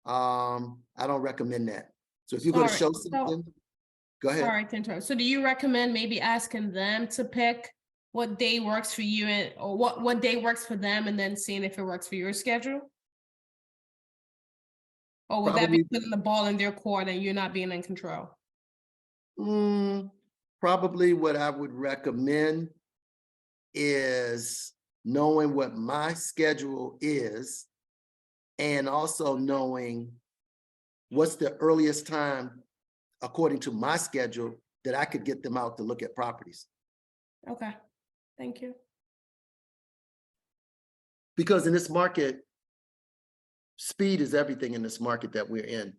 I don't recommend that. So if you're going to show something, go ahead. Sorry to interrupt. So do you recommend maybe asking them to pick what day works for you and or what day works for them and then seeing if it works for your schedule? Or would that be putting the ball in their court and you're not being in control? Probably what I would recommend is knowing what my schedule is and also knowing what's the earliest time, according to my schedule, that I could get them out to look at properties. Okay, thank you. Because in this market, speed is everything in this market that we're in.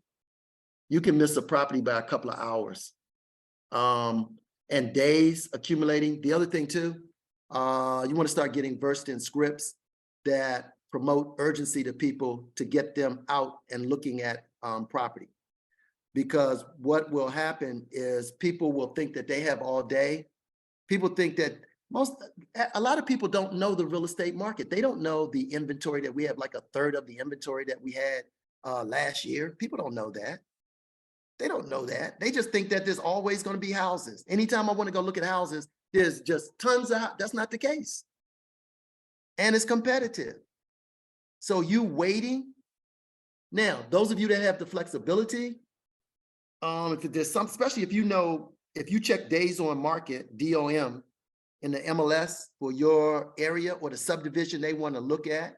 You can miss a property by a couple of hours. And days accumulating. The other thing too, you want to start getting versed in scripts that promote urgency to people to get them out and looking at property. Because what will happen is people will think that they have all day. People think that a lot of people don't know the real estate market. They don't know the inventory that we have, like a third of the inventory that we had last year. People don't know that. They don't know that. They just think that there's always going to be houses. Anytime I want to go look at houses, there's just tons of, that's not the case. And it's competitive. So you waiting. Now, those of you that have the flexibility, if there's some, especially if you know, if you check days on market, DOM, in the MLS for your area or the subdivision they want to look at,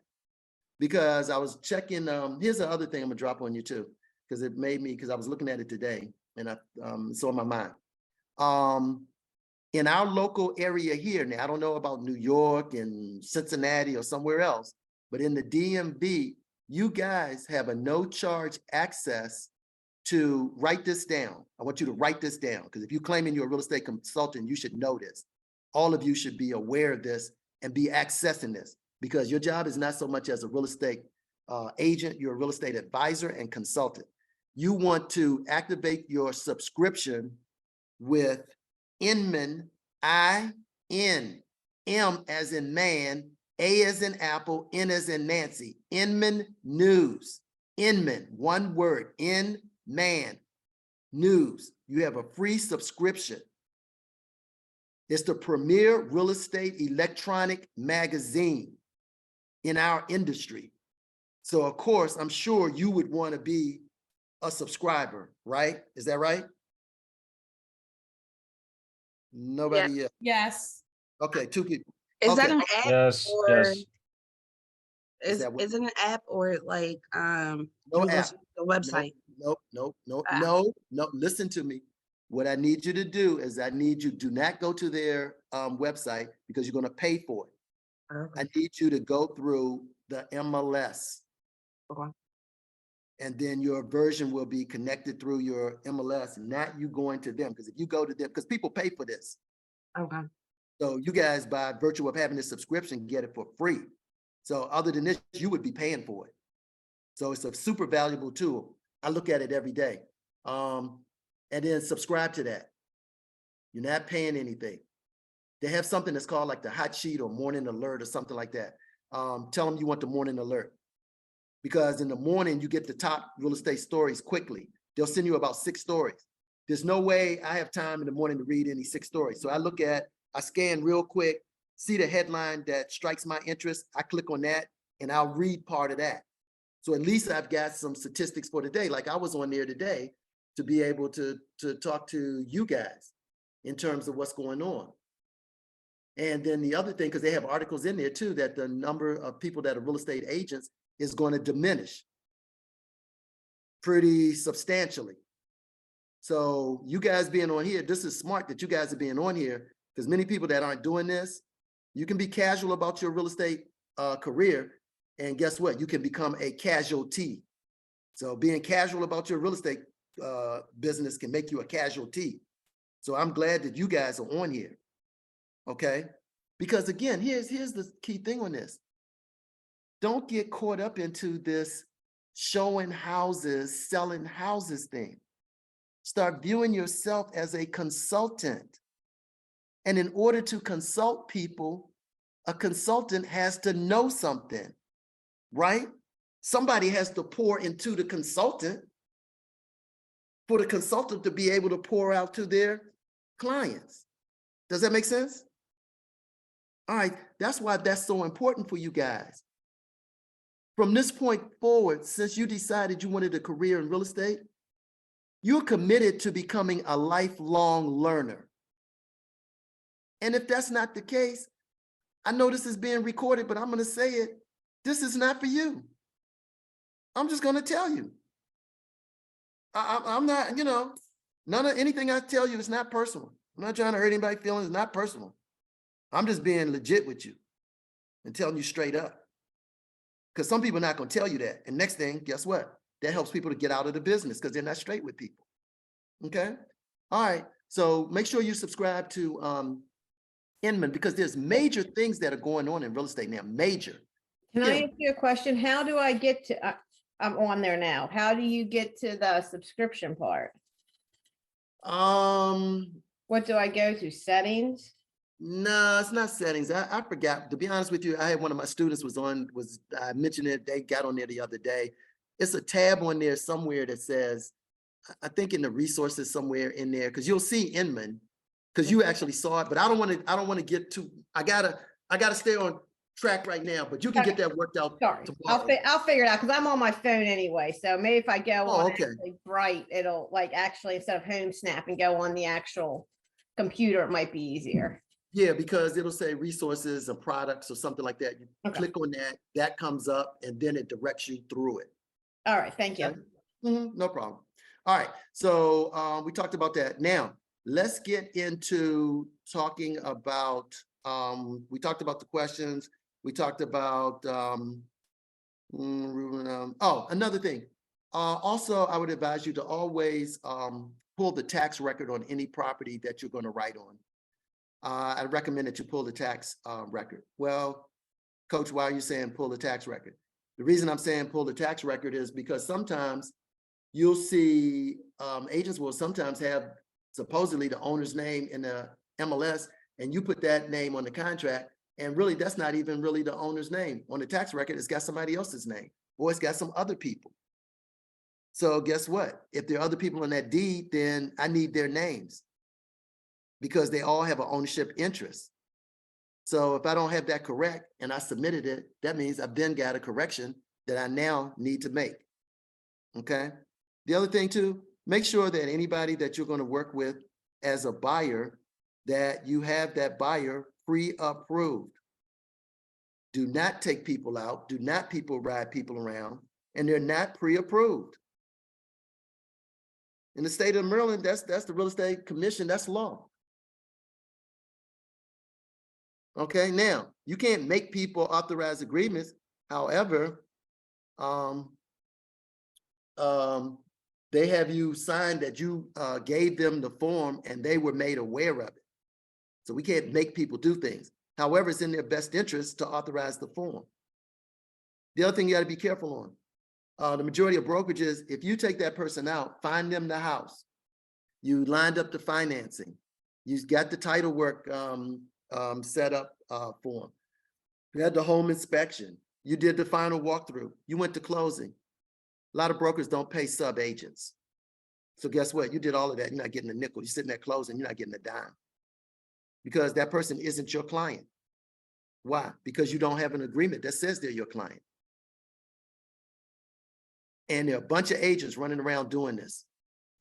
because I was checking, here's the other thing I'm gonna drop on you too, because it made me, because I was looking at it today and it's on my mind. In our local area here, now I don't know about New York and Cincinnati or somewhere else, but in the DMV, you guys have a no charge access to write this down. I want you to write this down, because if you're claiming you're a real estate consultant, you should know this. All of you should be aware of this and be accessing this, because your job is not so much as a real estate agent, you're a real estate advisor and consultant. You want to activate your subscription with Inman, I-N, M as in man, A as in apple, N as in Nancy, Inman News, Inman, one word, Inman News. You have a free subscription. It's the premier real estate electronic magazine in our industry. So of course, I'm sure you would want to be a subscriber, right? Is that right? Nobody yet. Yes. Okay, two people. Is that Okay. an app? Yes, or yes. Is that what- is it an app or like No you go app. to the website? No, listen to me. What I need you to do is I need you, do not go to their website because you're going to pay for it. Okay. I need you to go through the MLS. Okay. And then your version will be connected through your MLS, not you going to them. Because if you go to them, because people pay for this. Okay. So you guys, by virtue of having this subscription, get it for free. So other than this, you would be paying for it. So it's a super valuable tool. I look at it every day. And then subscribe to that. You're not paying anything. They have something that's called like the hot sheet or morning alert or something like that. Tell them you want the morning alert, because in the morning you get the top real estate stories quickly. They'll send you about 6 stories. There's no way I have time in the morning to read any 6 stories. So I scan real quick, see the headline that strikes my interest. I click on that and I'll read part of that. So at least I've got some statistics for today. Like I was on there today to be able to talk to you guys in terms of what's going on. And then the other thing, because they have articles in there too, that the number of people that are real estate agents is going to diminish pretty substantially. So you guys being on here, this is smart that you guys are being on here, because many people that aren't doing this, you can be casual about your real estate career, and guess what? You can become a casualty. So being casual about your real estate business can make you a casualty. So I'm glad that you guys are on here, okay? Because again, here's the key thing on this. Don't get caught up into this showing houses, selling houses thing. Start viewing yourself as a consultant. And in order to consult people, a consultant has to know something, right? Somebody has to pour into the consultant for the consultant to be able to pour out to their clients. Does that make sense? All right, that's why that's so important for you guys. From this point forward, since you decided you wanted a career in real estate, you're committed to becoming a lifelong learner. And if that's not the case, I know this is being recorded, but I'm going to say it. This is not for you. I'm just going to tell you. I'm not, you know, none of anything I tell you is not personal. I'm not trying to hurt anybody's feelings. It's not personal. I'm just being legit with you and telling you straight up. Because some people are not going to tell you that. And next thing, guess what? That helps people to get out of the business because they're not straight with people. Okay? All right. So make sure you subscribe to Inman, because there's major things that are going on in real estate now. Major. Can I Yeah. ask you a question? How do I get to, I'm on there now. How do you get to the subscription part? What do I go to? Settings? No, it's not settings. I forgot. To be honest with you, I had one of my students I mentioned it, they got on there the other day. It's a tab on there somewhere that says, I think in the resources somewhere in there, because you'll see Inman, because you actually saw it, but I don't want to get too, I gotta stay on track right now, but you can get that worked out Sorry, tomorrow. I'll figure it out because I'm on my phone anyway. So maybe if I go Oh, on okay. actually Bright, it'll like actually instead of Home Snap and go on the actual computer, it might be easier. Yeah, because it'll say resources and products or something like that. You Okay. click on that comes up, and then it directs you through it. All right, thank you. Okay? No problem. All right, so we talked about that. Now, let's get into talking about, we talked about the questions. We talked about, another thing. Also, I would advise you to always pull the tax record on any property that you're going to write on. I recommend that you pull the tax record. Well, Coach, why are you saying pull the tax record? The reason I'm saying pull the tax record is because sometimes you'll see agents will sometimes have supposedly the owner's name in the MLS, and you put that name on the contract, and really that's not even really the owner's name. On the tax record, it's got somebody else's name, or it's got some other people. So guess what? If there are other people on that deed, then I need their names, because they all have an ownership interest. So if I don't have that correct and I submitted it, that means I've then got a correction that I now need to make. Okay. The other thing too, make sure that anybody that you're going to work with as a buyer, that you have that buyer pre-approved. Do not take people out. Do not ride people around, and they're not pre-approved. In the state of Maryland, that's the Real Estate Commission, that's law. Okay, now, you can't make people authorize agreements. However, they have you sign that you gave them the form and they were made aware of it. So we can't make people do things. However, it's in their best interest to authorize the form. The other thing you got to be careful on, the majority of brokerages, if you take that person out, find them the house, you lined up the financing, you got the title work set up for them, you had the home inspection, you did the final walkthrough, you went to closing. A lot of brokers don't pay sub agents. So guess what? You did all of that. You're not getting a nickel. You're sitting there closing. You're not getting a dime, because that person isn't your client. Why? Because you don't have an agreement that says they're your client. And there are a bunch of agents running around doing this.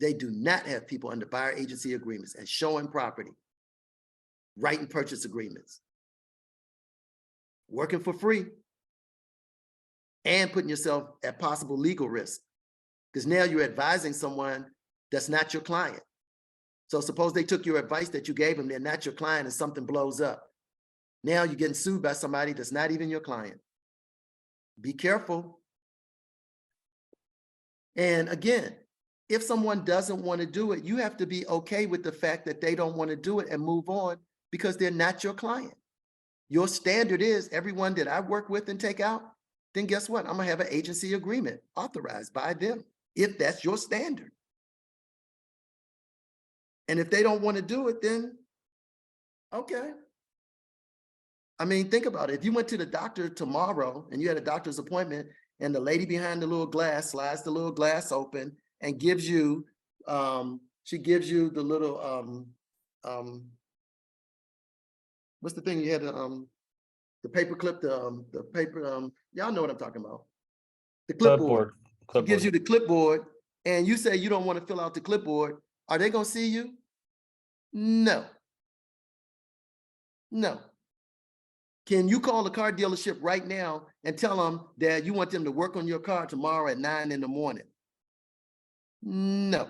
They do not have people under buyer agency agreements and showing property, writing purchase agreements, working for free, and putting yourself at possible legal risk. Because now you're advising someone that's not your client. So suppose they took your advice that you gave them, they're not your client, and something blows up. Now you're getting sued by somebody that's not even your client. Be careful. And again, if someone doesn't want to do it, you have to be okay with the fact that they don't want to do it and move on because they're not your client. Your standard is everyone that I work with and take out, then guess what? I'm gonna have an agency agreement authorized by them, if that's your standard. And if they don't want to do it, then okay. I mean, think about it. If you went to the doctor tomorrow and you had a doctor's appointment and the lady behind the little glass slides the little glass open and gives you, she gives you the little, what's the thing you had, the paper clip, the paper, y'all know what I'm talking about. The clipboard. She gives you the clipboard and you say you don't want to fill out the clipboard. Are they gonna see you? No. No. Can you call the car dealership right now and tell them that you want them to work on your car tomorrow at 9 in the morning? No.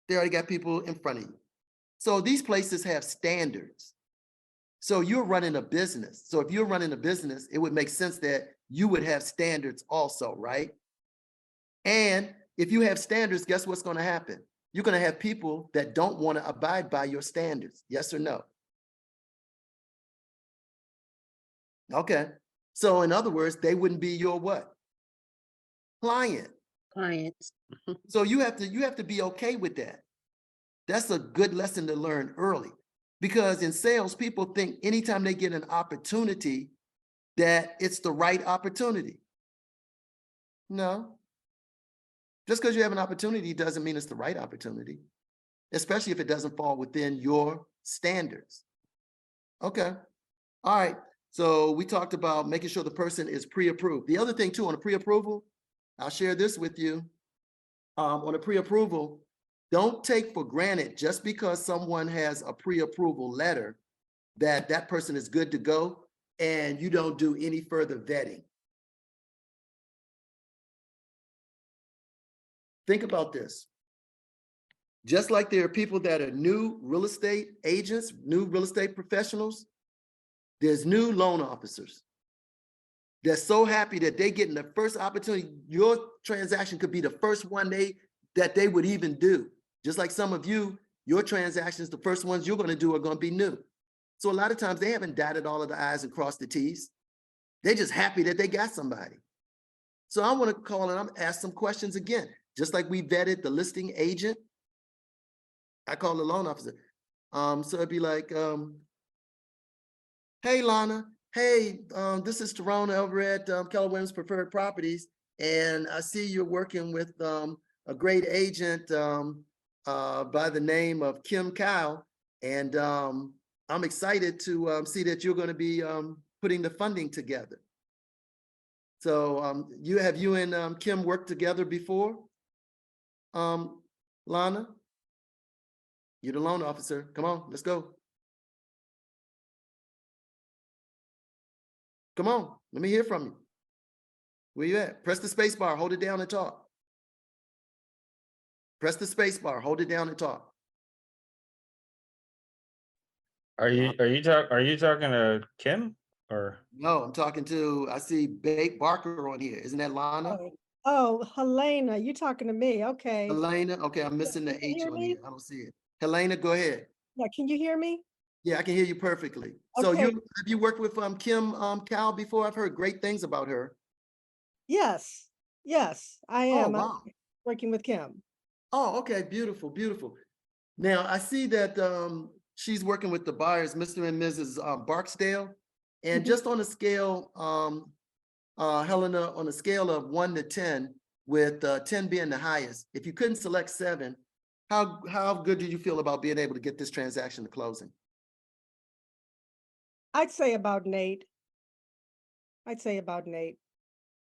They already got people in front of you. So these places have standards. So you're running a business. So if you're running a business, it would make sense that you would have standards also, right? And if you have standards, guess what's going to happen? You're going to have people that don't want to abide by your standards. Yes or no? Okay. So in other words, they wouldn't be your what? Client. Clients. So you have to be okay with that. That's a good lesson to learn early, because in sales, people think anytime they get an opportunity that it's the right opportunity. No. Just because you have an opportunity doesn't mean it's the right opportunity, especially if it doesn't fall within your standards. Okay. All right. So we talked about making sure the person is pre-approved. The other thing too, on a pre-approval, I'll share this with you. On a pre-approval, don't take for granted just because someone has a pre-approval letter that that person is good to go and you don't do any further vetting. Think about this. Just like there are people that are new real estate agents, new real estate professionals, there's new loan officers. They're so happy that they're getting the first opportunity. Your transaction could be the first one that they would even do. Just like some of you, your transactions, the first ones you're going to do are going to be new. So a lot of times they haven't dotted all of the I's and crossed the T's. They're just happy that they got somebody. So I want to call and I'm ask some questions again. Just like we vetted the listing agent, I call the loan officer. So it'd be like, hey, Lana, hey, this is Tyrone over at Keller Williams Preferred Properties. And I see you're working with a great agent by the name of Kim Kyle. And I'm excited to see that you're going to be putting the funding together. So you and Kim worked together before? Lana, you're the loan officer. Come on, let's go. Come on, let me hear from you. Where you at? Press the space bar, hold it down and talk. Press the space bar, hold it down and talk. Are you talking to Kim or? No, I'm talking to, I see Bake Barker on here. Isn't that Lana? Oh, Helena, you talking to me? Okay. Helena? Okay, I'm missing the Can you H hear on me? here. I don't see it. Helena, go ahead. Yeah, can you hear me? Yeah, I can hear you perfectly. So Okay. have you worked with Kim Kyle before? I've heard great things about her. Yes, yes, I Oh, am. I'm wow. working with Kim. Oh, okay, beautiful, beautiful. Now I see that she's working with the buyers, Mr. and Mrs. Barksdale. And Mhm. just on a scale, Helena, on a scale of 1 to 10, with 10 being the highest, if you couldn't select 7, how good did you feel about being able to get this transaction to closing? I'd say about an 8. I'd say about an 8.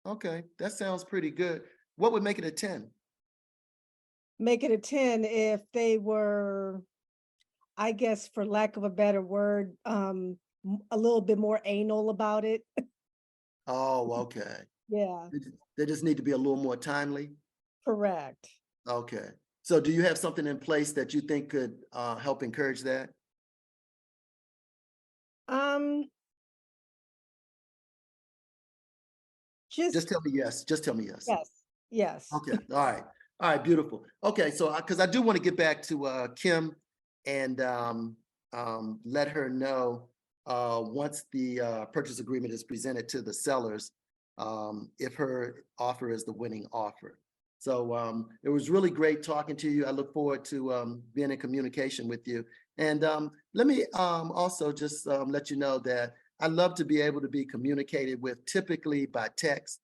Okay, that sounds pretty good. What would make it a 10? Make it a 10 if they were, I guess, for lack of a better word, a little bit more anal about it. Oh, okay. Yeah, They just need to be a little more timely. correct. Okay. So do you have something in place that you think could help encourage that? Just Just, tell me yes, just tell me yes. yes, yes. Okay, all right, beautiful. Okay, so because I do want to get back to Kim and let her know once the purchase agreement is presented to the sellers, if her offer is the winning offer. So it was really great talking to you. I look forward to being in communication with you. And let me also just let you know that I love to be able to be communicated with, typically by text.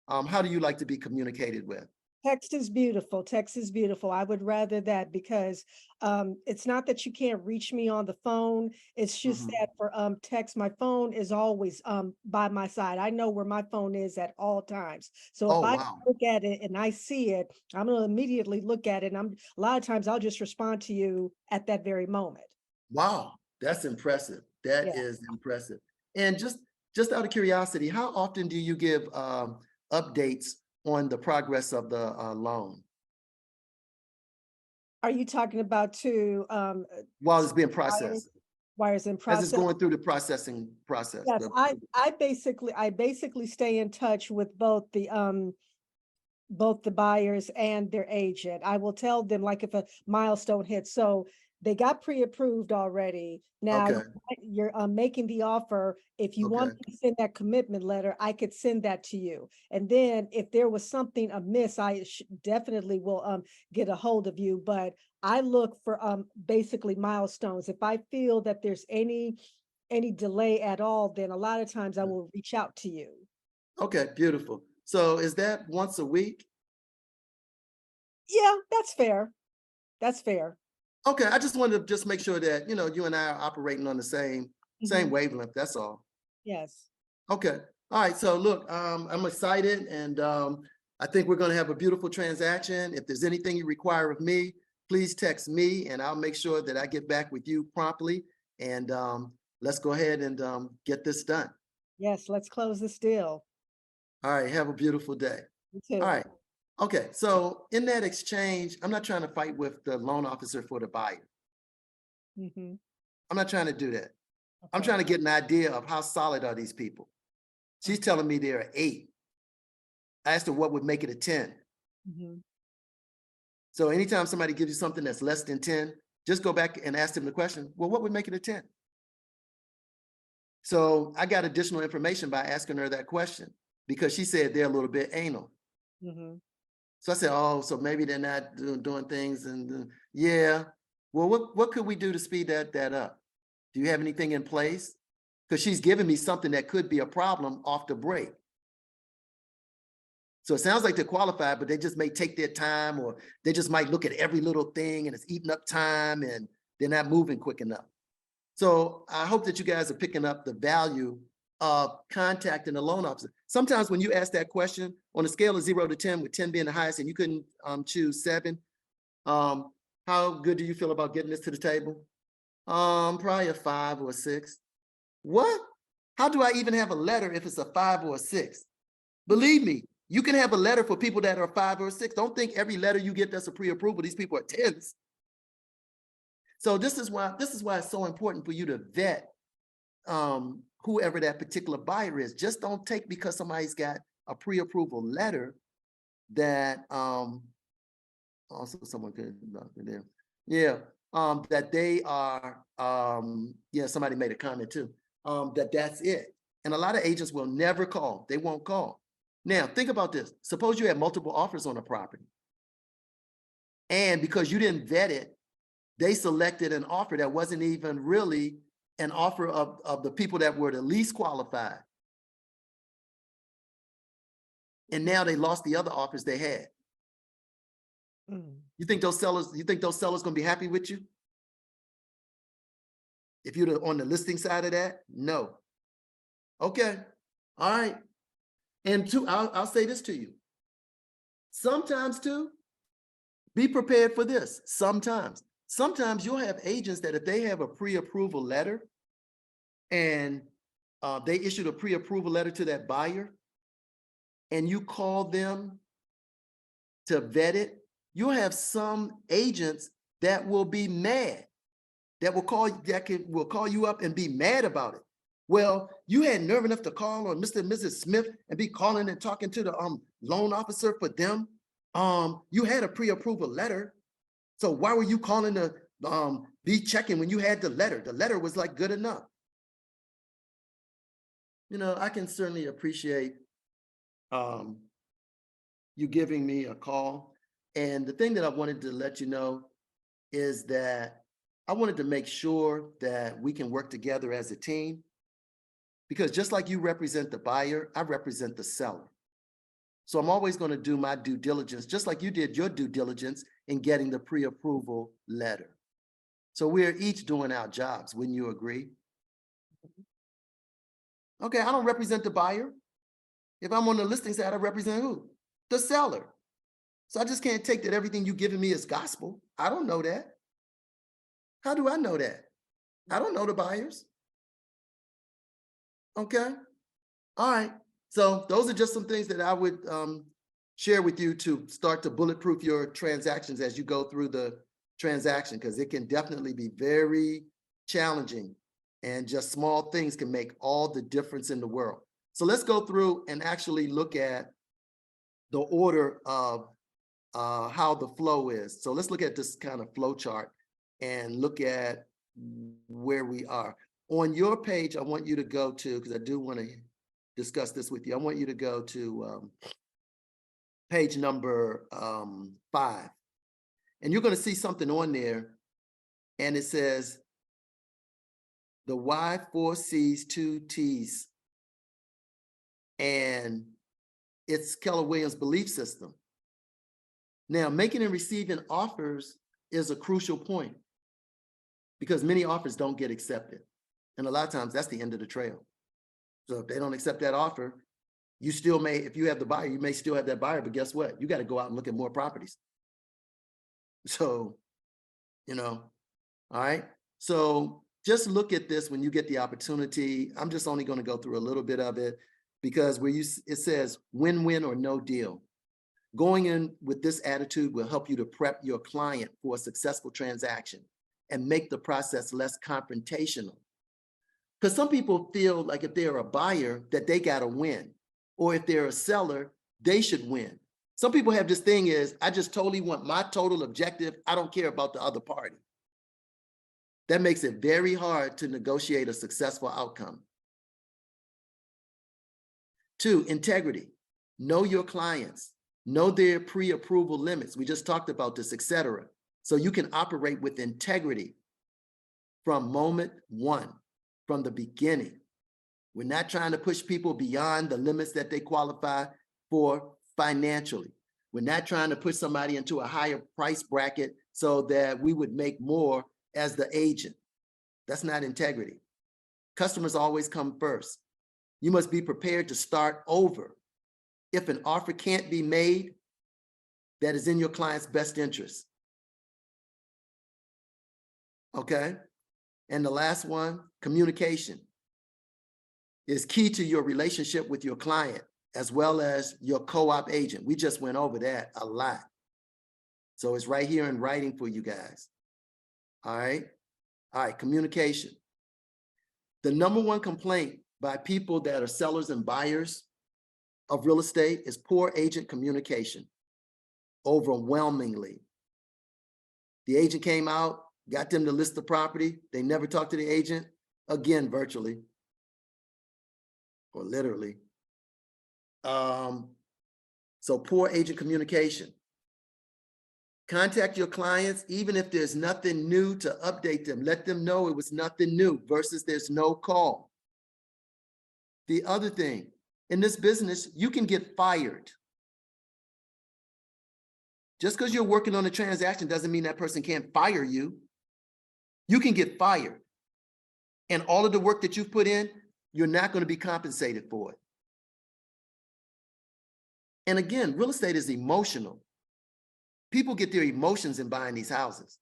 How do you like to be communicated with? Text is beautiful. Text is beautiful. I would rather that because it's not that you can't reach me on the phone. It's just Mhm. that for text, my phone is always by my side. I know where my phone is at all times. So if Oh, I wow. look at it and I see it, I'm gonna immediately look at it. And a lot of times I'll just respond to you at that very moment. Wow, that's impressive. That Yeah. is impressive. And just out of curiosity, how often do you give updates on the progress of the loan Are you talking about while it's being wires, processed? wires in As it's process? going through the processing process. Yes, I basically stay in touch with both the buyers and their agent. I will tell them like if a milestone hits. So they got pre-approved already. Now Okay, you're making the offer. If you want okay, me to send that commitment letter, I could send that to you. And then if there was something amiss, I definitely will get a hold of you. But I look for basically milestones. If I feel that there's any delay at all, then a lot of times I will reach out to you. okay, beautiful. So is that once a week? Yeah, that's fair. That's fair. Okay, I just wanted to just make sure that, you and I are operating on the same Mhm. wavelength, that's all. Yes. Okay, all right, so look, I'm excited and I think we're gonna have a beautiful transaction. If there's anything you require of me, please text me and I'll make sure that I get back with you promptly. And let's go ahead and get this done. Yes, let's close this deal. All right, have a beautiful day. You All too. right, okay, so in that exchange, I'm not trying to fight with the loan officer for the buyer. Mhm. I'm not trying to do that. I'm Okay. trying to get an idea of how solid are these people. She's telling me they're an 8. I asked her what would make it a 10. Mhm. So anytime somebody gives you something that's less than 10, just go back and ask them the question, well, what would make it a 10? So I got additional information by asking her that question because she said they're a little bit anal. Mhm. So I said, oh, so maybe they're not doing things and yeah. Well, what could we do to speed that up? Do you have anything in place? Because she's giving me something that could be a problem off the break. So it sounds like they're qualified, but they just may take their time or they just might look at every little thing and it's eating up time and they're not moving quick enough. So I hope that you guys are picking up the value of contacting the loan officer. Sometimes when you ask that question on a scale of 0 to 10, with 10 being the highest and you couldn't choose 7, how good do you feel about getting this to the table? Probably a 5 or a 6. What? How do I even have a letter if it's a 5 or a 6? Believe me, you can have a letter for people that are 5 or 6. Don't think every letter you get that's a pre-approval, these people are 10s. So this is why it's so important for you to vet whoever that particular buyer is. Just don't take because somebody's got a pre-approval letter that also someone could there. Yeah, that they are yeah, somebody made a comment too. That's it. And a lot of agents will never call. They won't call. Now, think about this. Suppose you had multiple offers on a property. And because you didn't vet it, they selected an offer that wasn't even really an offer of the people that were the least qualified. And now they lost the other offers they had. Mm. You think those sellers gonna be happy with you? If you're on the listing side of that? No. Okay. All right. And two, I'll say this to you. Sometimes too, be prepared for this. Sometimes you'll have agents that if they have a pre-approval letter and they issued a pre-approval letter to that buyer and you call them to vet it, you'll have some agents that will be mad, that will call you up and be mad about it. Well, you had nerve enough to call on Mr. and Mrs. Smith and be calling and talking to the loan officer for them. You had a pre-approval letter. So why were you calling to be checking when you had the letter? The letter was like good enough. You know, I can certainly appreciate you giving me a call. And the thing that I wanted to let you know is that I wanted to make sure that we can work together as a team, because just like you represent the buyer, I represent the seller. So I'm always going to do my due diligence, just like you did your due diligence in getting the pre-approval letter. So we're each doing our jobs. Wouldn't you agree? Okay, I don't represent the buyer. If I'm on the listing side, I represent who? The seller. So I just can't take that everything you're giving me is gospel. I don't know that. How do I know that? I don't know the buyers. Okay. All right. So those are just some things that I would share with you to start to bulletproof your transactions as you go through the transaction, because it can definitely be very challenging, and just small things can make all the difference in the world. So let's go through and actually look at the order of how the flow is. So let's look at this kind of flow chart and look at where we are. On your page, I want you to go to, because I do want to discuss this with you. I want you to go to page number 5. And you're going to see something on there, and it says the Y, 4 C's, 2 T's, and it's Keller Williams belief system. Now, making and receiving offers is a crucial point, because many offers don't get accepted. And a lot of times that's the end of the trail. So if they don't accept that offer, you still may, if you have the buyer, you may still have that buyer, but guess what? You got to go out and look at more properties. So, you know, all right. So just look at this when you get the opportunity. I'm just only going to go through a little bit of it, because where it says win-win or no deal. Going in with this attitude will help you to prep your client for a successful transaction and make the process less confrontational. Because some people feel like if they're a buyer that they got to win, or if they're a seller, they should win. Some people have this thing is, I just totally want my total objective. I don't care about the other party. That makes it very hard to negotiate a successful outcome. 2, integrity. Know your clients. Know their pre-approval limits. We just talked about this, etc. So you can operate with integrity from moment 1, from the beginning. We're not trying to push people beyond the limits that they qualify for financially. We're not trying to push somebody into a higher price bracket so that we would make more as the agent. That's not integrity. Customers always come first. You must be prepared to start over if an offer can't be made that is in your client's best interest. Okay? And the last one, communication, is key to your relationship with your client as well as your co-op agent. We just went over that a lot. So it's right here in writing for you guys. All right? All right, communication. The number one complaint by people that are sellers and buyers of real estate is poor agent communication, overwhelmingly. The agent came out, got them to list the property. They never talked to the agent, again, virtually or literally. So poor agent communication. Contact your clients, even if there's nothing new, to update them. Let them know it was nothing new versus there's no call. The other thing, in this business, you can get fired. Just because you're working on a transaction doesn't mean that person can't fire you. You can get fired. And all of the work that you've put in, you're not going to be compensated for it. And again, real estate is emotional. People get their emotions in buying these houses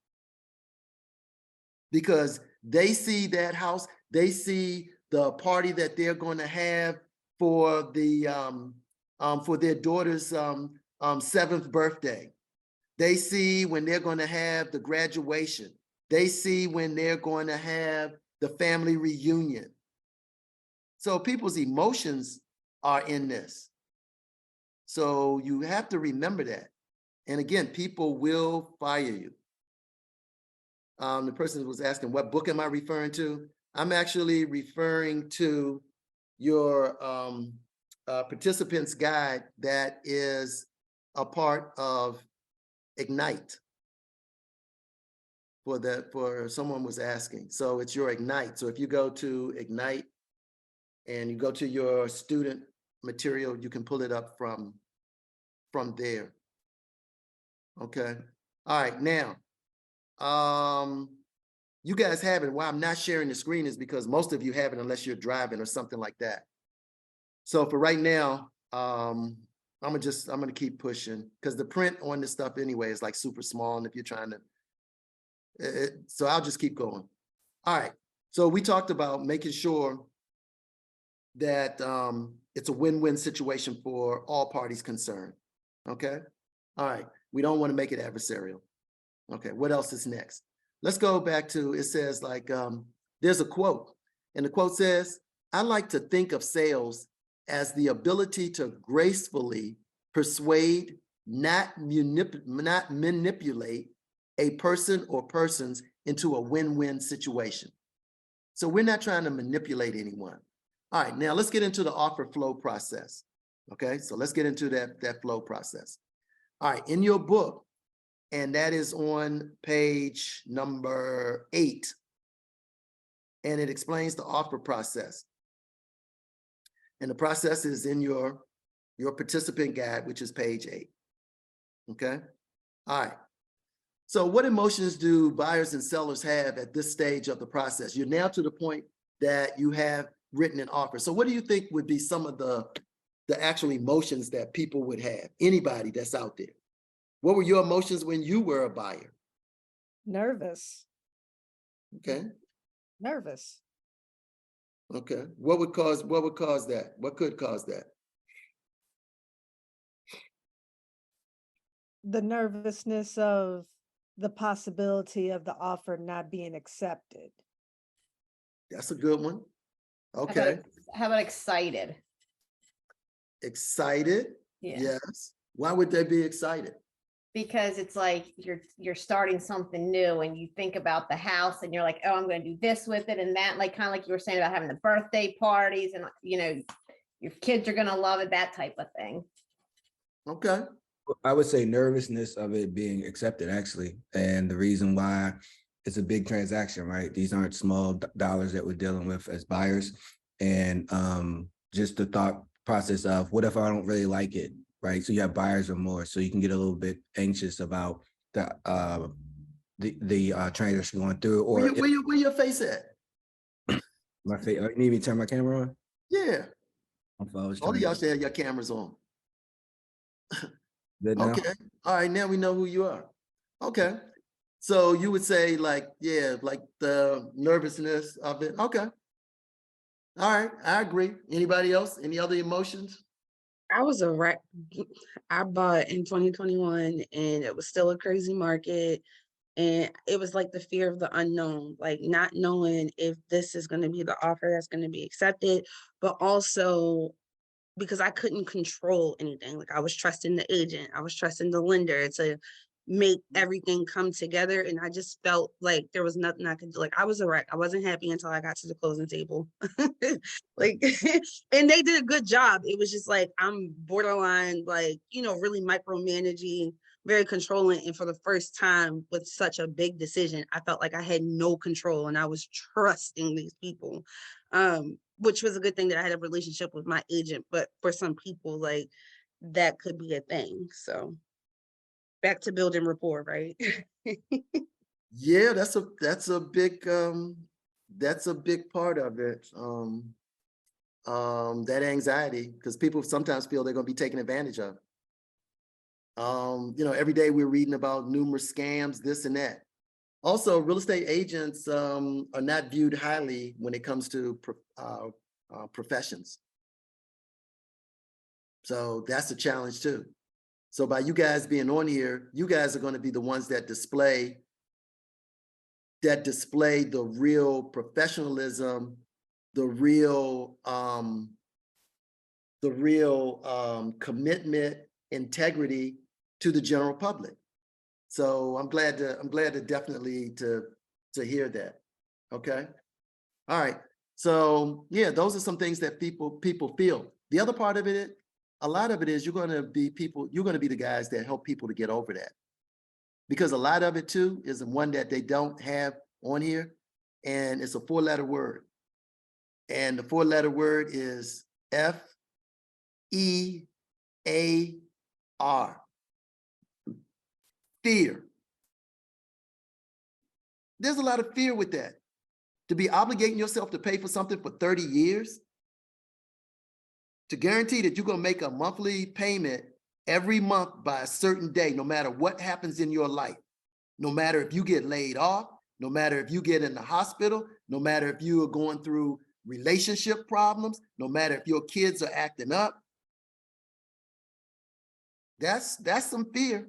because they see that house, they see the party that they're going to have for the for their daughter's 7th birthday. They see when they're going to have the graduation. They see when they're going to have the family reunion. So people's emotions are in this. So you have to remember that. And again, people will fire you. The person was asking, what book am I referring to? I'm actually referring to your participant's guide that is a part of Ignite. For someone was asking. So it's your Ignite. So if you go to Ignite and you go to your student material, you can pull it up from there. Okay. All right. Now, you guys have it. Why I'm not sharing the screen is because most of you have it unless you're driving or something like that. So for right now, I'm gonna keep pushing because the print on this stuff anyway is like super small. And if you're trying to, so I'll just keep going. All right. So we talked about making sure that it's a win-win situation for all parties concerned. Okay. All right. We don't want to make it adversarial. Okay. What else is next? Let's go back to, it says like, there's a quote, and the quote says, I like to think of sales as the ability to gracefully persuade, not manipulate a person or persons into a win-win situation. So we're not trying to manipulate anyone. All right, now let's get into the offer flow process. Okay, so let's get into that flow process. All right, in your book, and that is on page number 8, and it explains the offer process. And the process is in your participant guide, which is page 8. Okay, all right. So what emotions do buyers and sellers have at this stage of the process? You're now to the point that you have written an offer. So what do you think would be some of the actual emotions that people would have? Anybody that's out there. What were your emotions when you were a buyer? Nervous. Okay. Nervous. Okay. What would cause that? What could cause that? The nervousness of the possibility of the offer not being accepted. That's a good one. Okay. How about excited? Excited? Yeah. Yes. Why would they be excited? Because it's like you're starting something new and you think about the house and you're like, oh, I'm going to do this with it and that, like kind of like you were saying about having the birthday parties and your kids are going to love it, that type of thing. Okay. I would say nervousness of it being accepted, actually. And the reason why it's a big transaction, right? These aren't small dollars that we're dealing with as buyers. And just the thought process of what if I don't really like it, right? So you have buyer's remorse. So you can get a little bit anxious about the transaction going through. Or where your face at? My face. You need me to turn my camera on? Yeah. All of y'all should have your cameras on. Good now? Okay. All right. Now we know who you are. Okay. So you would say like, yeah, like the nervousness of it. Okay. All right. I agree. Anybody else? Any other emotions? I was a wreck. I bought in 2021 and it was still a crazy market. And it was like the fear of the unknown, like not knowing if this is going to be the offer that's going to be accepted, but also because I couldn't control anything. Like I was trusting the agent, I was trusting the lender to make everything come together. And I just felt like there was nothing I could do. Like I was a wreck. I wasn't happy until I got to the closing table. Like, and they did a good job. It was just like, I'm borderline, like, really micromanaging, very controlling. And for the first time with such a big decision, I felt like I had no control and I was trusting these people. Which was a good thing that I had a relationship with my agent, but for some people, like that could be a thing. So back to building rapport, right? Yeah, that's a big part of it. That anxiety, because people sometimes feel they're going to be taken advantage of. Every day we're reading about numerous scams, this and that. Also, real estate agents are not viewed highly when it comes to professions. So that's a challenge too. So by you guys being on here, you guys are going to be the ones that display the real professionalism, the real commitment, integrity to the general public. So I'm glad to definitely to hear that. Okay. All right. So yeah, those are some things that people feel. The other part of it, a lot of it is you're going to be the guys that help people to get over that. Because a lot of it too is the one that they don't have on here, and it's a 4-letter word. And the 4-letter word is F-E-A-R. Fear. There's a lot of fear with that. To be obligating yourself to pay for something for 30 years, to guarantee that you're going to make a monthly payment every month by a certain day, no matter what happens in your life, no matter if you get laid off, no matter if you get in the hospital, no matter if you are going through relationship problems, no matter if your kids are acting up. That's some fear.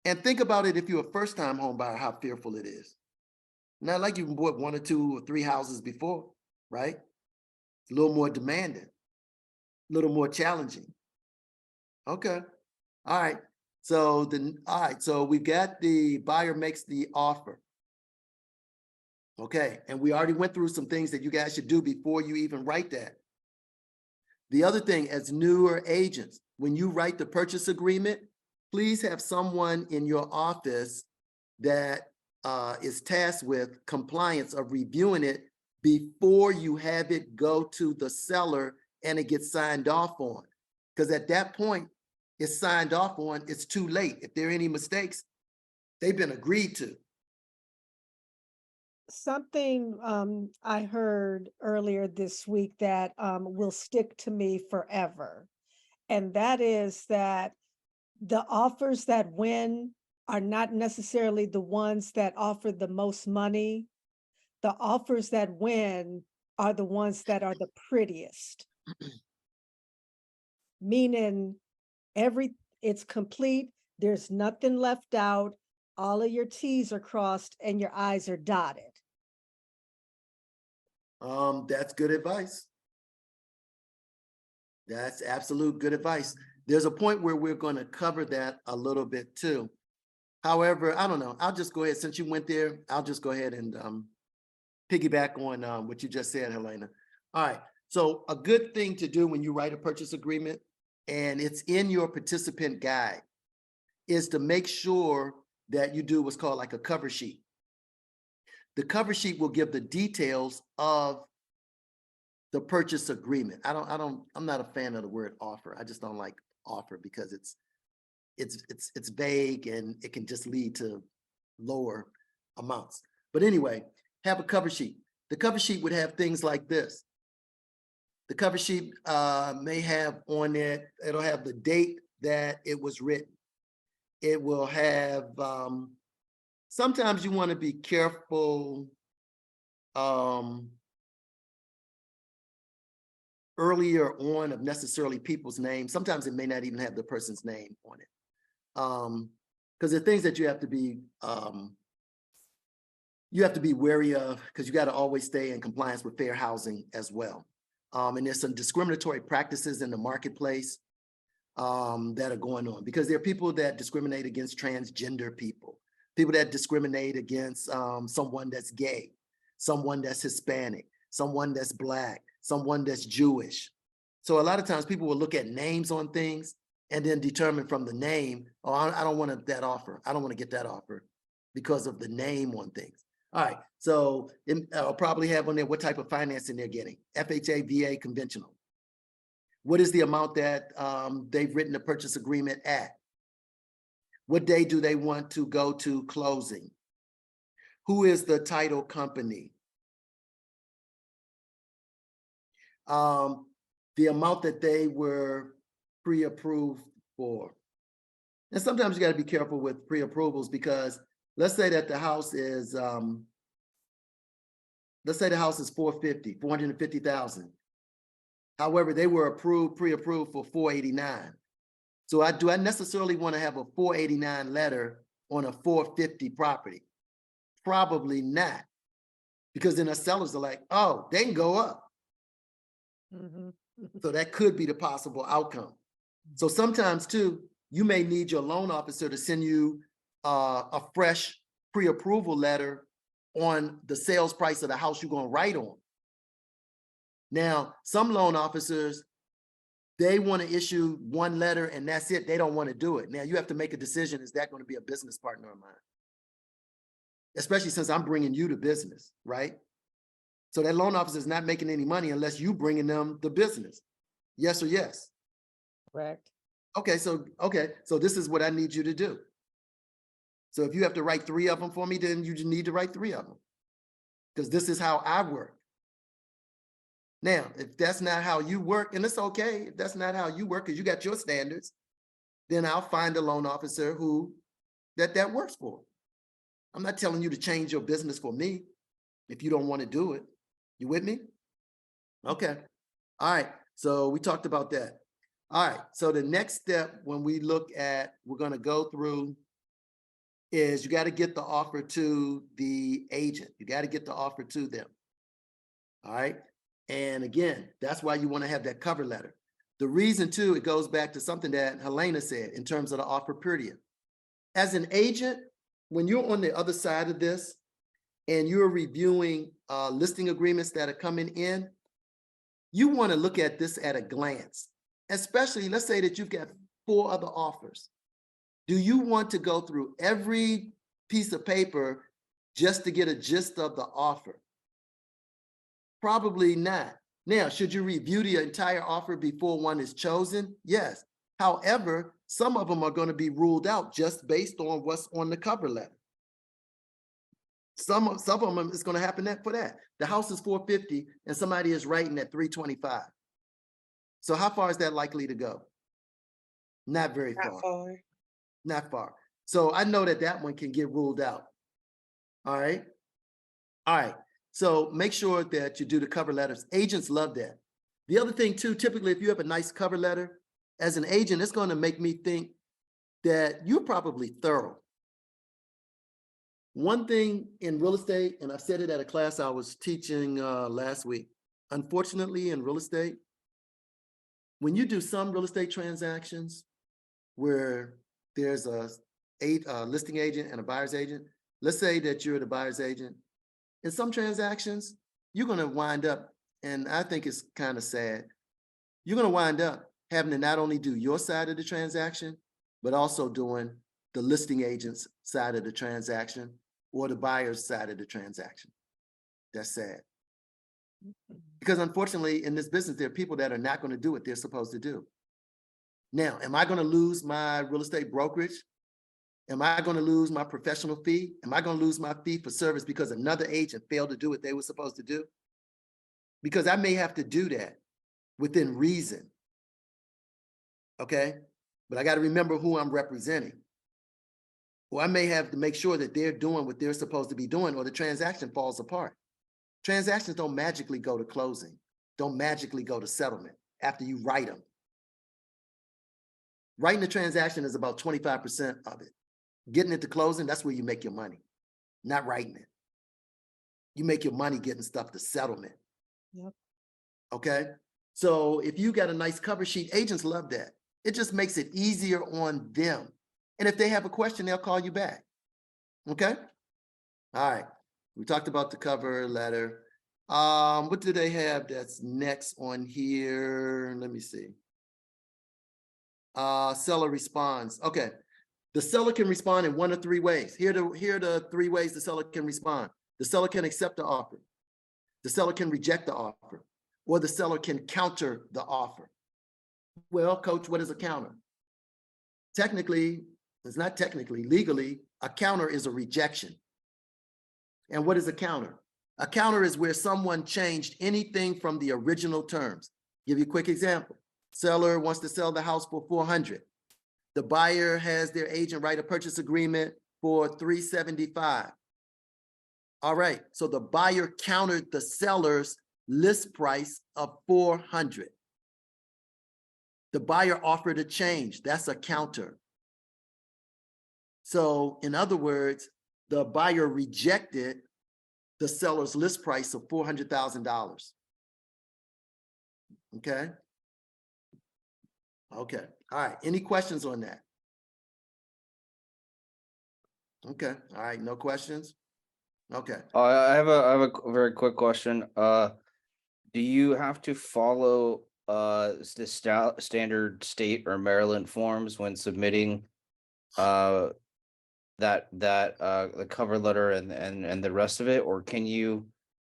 And think about it if you're a first-time home buyer, how fearful it is. Not like you've bought 1 or 2 or 3 houses before, right? It's a little more demanding, a little more challenging. Okay. All right. So so we've got the buyer makes the offer. Okay. And we already went through some things that you guys should do before you even write that. The other thing, as newer agents, when you write the purchase agreement, please have someone in your office that is tasked with compliance of reviewing it before you have it go to the seller and it gets signed off on. Because at that point, it's signed off on, it's too late. If there are any mistakes, they've been agreed to. Something I heard earlier this week that will stick to me forever. And that is that the offers that win are not necessarily the ones that offer the most money. The offers that win are the ones that are the prettiest. Meaning it's complete, there's nothing left out, all of your T's are crossed and your I's are dotted. That's good advice. That's absolute good advice. There's a point where we're going to cover that a little bit too. However, I don't know. I'll just go ahead, since you went there, I'll just go ahead and piggyback on what you just said, Helena. All right. So a good thing to do when you write a purchase agreement, and it's in your participant guide, is to make sure that you do what's called like a cover sheet. The cover sheet will give the details of the purchase agreement. I'm not a fan of the word offer. I just don't like offer because it's vague and it can just lead to lower amounts. But anyway, have a cover sheet. The cover sheet would have things like this. The cover sheet may have on it, it'll have the date that it was written. It will have, sometimes you want to be careful earlier on of necessarily people's names. Sometimes it may not even have the person's name on it. Because there are things that you have to be wary of, because you got to always stay in compliance with fair housing as well. And there's some discriminatory practices in the marketplace that are going on, because there are people that discriminate against transgender people that discriminate against someone that's gay, someone that's Hispanic, someone that's Black, someone that's Jewish. So a lot of times people will look at names on things and then determine from the name, oh, I don't want that offer. I don't want to get that offer because of the name on things. All right, so I'll probably have on there what type of financing they're getting. FHA, VA, conventional. What is the amount that they've written the purchase agreement at? What day do they want to go to closing? Who is the title company? The amount that they were pre-approved for. And sometimes you got to be careful with pre-approvals, because let's say that the house is, let's say the house is 450,000. However, they were pre-approved for 489. So do I necessarily want to have a 489 letter on a 450 property? Probably not. Because then the sellers are like, oh, they can go up. Mhm. So that could be the possible outcome. So sometimes too, you may need your loan officer to send you a fresh pre-approval letter on the sales price of the house you're gonna write on. Now, some loan officers, they want to issue one letter and that's it. They don't want to do it. Now you have to make a decision. Is that going to be a business partner of mine? Especially since I'm bringing you to business, right? So that loan officer is not making any money unless you bringing them the business. Yes or yes? Correct. Okay, so this is what I need you to do. So if you have to write 3 of them for me, then you just need to write 3 of them. Because this is how I work. Now, if that's not how you work, and it's okay, if that's not how you work, because you got your standards, then I'll find a loan officer who that works for. I'm not telling you to change your business for me if you don't want to do it. You with me? Okay. All right. So we talked about that. All right. So the next step when we look at, we're going to go through is you got to get the offer to the agent. You got to get the offer to them. All right. And again, that's why you want to have that cover letter. The reason too, it goes back to something that Helena said in terms of the offer period. As an agent, when you're on the other side of this and you're reviewing listing agreements that are coming in, you want to look at this at a glance, especially let's say that you've got 4 other offers. Do you want to go through every piece of paper just to get a gist of the offer? Probably not. Now, should you review the entire offer before one is chosen? Yes. However, some of them are going to be ruled out just based on what's on the cover letter. Some of them is going to happen for that. The house is 450 and somebody is writing at 325. So how far is that likely to go? Not very far. Not far. So I know that one can get ruled out. All right. All right. So make sure that you do the cover letters. Agents love that. The other thing too, typically if you have a nice cover letter, as an agent, it's going to make me think that you're probably thorough. One thing in real estate, and I've said it at a class I was teaching last week, unfortunately in real estate, when you do some real estate transactions where there's a listing agent and a buyer's agent, let's say that you're the buyer's agent. In some transactions, you're going to wind up, and I think it's kind of sad, you're going to wind up having to not only do your side of the transaction, but also doing the listing agent's side of the transaction or the buyer's side of the transaction. That's sad. Because unfortunately, in this business, there are people that are not going to do what they're supposed to do. Now, am I going to lose my real estate brokerage? Am I going to lose my professional fee? Am I going to lose my fee for service because another agent failed to do what they were supposed to do? Because I may have to do that within reason. Okay? But I got to remember who I'm representing. Or I may have to make sure that they're doing what they're supposed to be doing or the transaction falls apart. Transactions don't magically go to closing, don't magically go to settlement after you write them. Writing the transaction is about 25% of it. Getting it to closing, that's where you make your money, not writing it. You make your money getting stuff to settlement. Yep. Okay? So if you got a nice cover sheet, agents love that. It just makes it easier on them. And if they have a question, they'll call you back. Okay? All right. We talked about the cover letter. What do they have that's next on here? Let me see. Seller responds. Okay. The seller can respond in 1 of 3 ways. Here are the 3 ways the seller can respond. The seller can accept the offer. The seller can reject the offer. Or the seller can counter the offer. Well, coach, what is a counter? Technically, it's not technically, legally, a counter is a rejection. And what is a counter? A counter is where someone changed anything from the original terms. Give you a quick example. Seller wants to sell the house for $400. The buyer has their agent write a purchase agreement for $375. All right, so the buyer countered the seller's list price of $400. The buyer offered a change. That's a counter. So in other words, the buyer rejected the seller's list price of $400,000. Okay. Okay. All right. Any questions on that? Okay. All right. No questions? Okay. I have a very quick question. Do you have to follow the standard state or Maryland forms when submitting the cover letter and the rest of it, or can you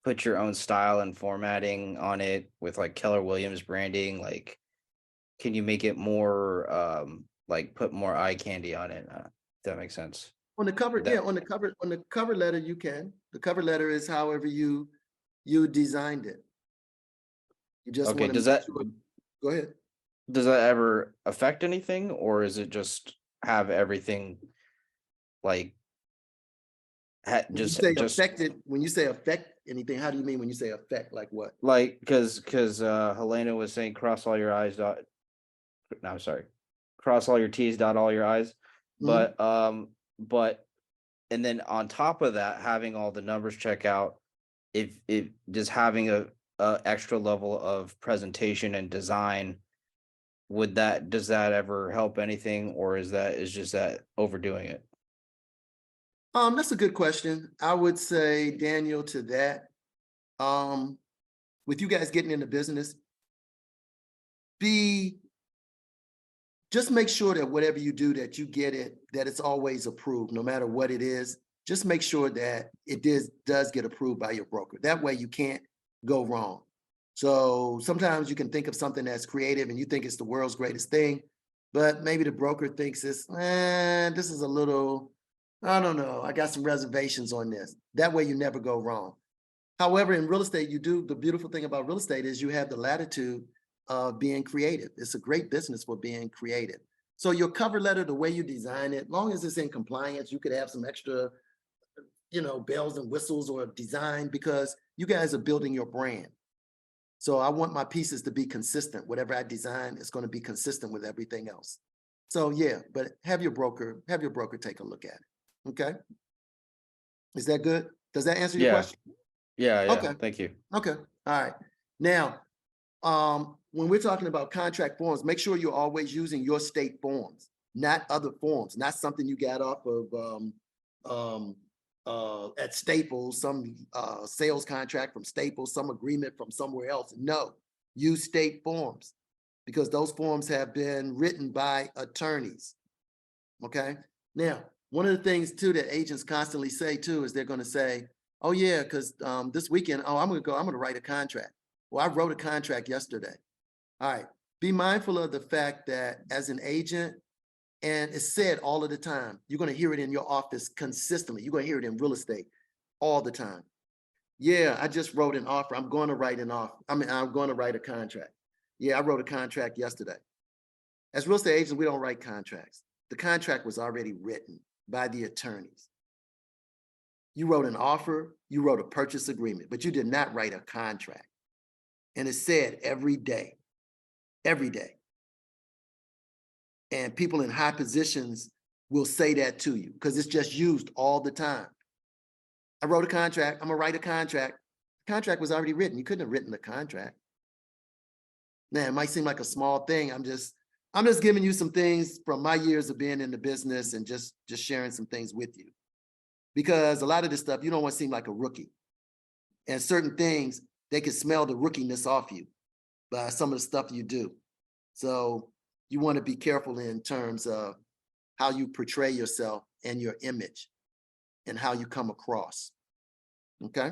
put your own style and formatting on it with like Keller Williams branding? Like, can you make it more like put more eye candy on it? If that makes sense. On the cover, That- yeah, on the cover letter, you can. The cover letter is however you designed it. You just Okay, want to does make that sure. Go ahead. does that ever affect anything, or is it just have everything like When you just say affected, when you say affect anything, how do you mean when you say affect? Like what? like because Helena was saying cross all your I's dot no, I'm sorry, cross all your T's, dot all your I's. Mhm. But and then on top of that, having all the numbers check out, if it just having a extra level of presentation and design, does that ever help anything, or is just that overdoing it? That's a good question. I would say, Daniel, to that, with you guys getting into business, just make sure that whatever you do, that you get it, that it's always approved, no matter what it is. Just make sure that it does get approved by your broker. That way you can't go wrong. So sometimes you can think of something that's creative and you think it's the world's greatest thing, but maybe the broker thinks this is a little, I don't know, I got some reservations on this. That way you never go wrong. However, in real estate, the beautiful thing about real estate is you have the latitude of being creative. It's a great business for being creative. So your cover letter, the way you design it, long as it's in compliance, you could have some extra, bells and whistles or design, because you guys are building your brand. So I want my pieces to be consistent. Whatever I design is going to be consistent with everything else. So yeah, but have your broker take a look at it. Okay. Is that good? Does that answer your question? Yeah. Okay. Thank you. Okay. All right. Now, when we're talking about contract forms, make sure you're always using your state forms, not other forms, not something you got off of at Staples, some sales contract from Staples, some agreement from somewhere else. No, use state forms, because those forms have been written by attorneys. Okay. Now, one of the things too that agents constantly say too is they're going to say, oh yeah, because this weekend, I'm going to write a contract. Well, I wrote a contract yesterday. All right. Be mindful of the fact that as an agent, and it's said all of the time, you're going to hear it in your office consistently. You're going to hear it in real estate all the time. Yeah, I just wrote an offer. I'm going to write an offer. I'm going to write a contract. Yeah, I wrote a contract yesterday. As real estate agents, we don't write contracts. The contract was already written by the attorneys. You wrote an offer, you wrote a purchase agreement, but you did not write a contract. And it's said every day. And people in high positions will say that to you because it's just used all the time. I wrote a contract, I'm gonna write a contract. The contract was already written. You couldn't have written the contract. Now, it might seem like a small thing. I'm just giving you some things from my years of being in the business and just sharing some things with you. Because a lot of this stuff, you don't want to seem like a rookie. And certain things, they can smell the rookiness off you by some of the stuff you do. So you want to be careful in terms of how you portray yourself and your image and how you come across. Okay.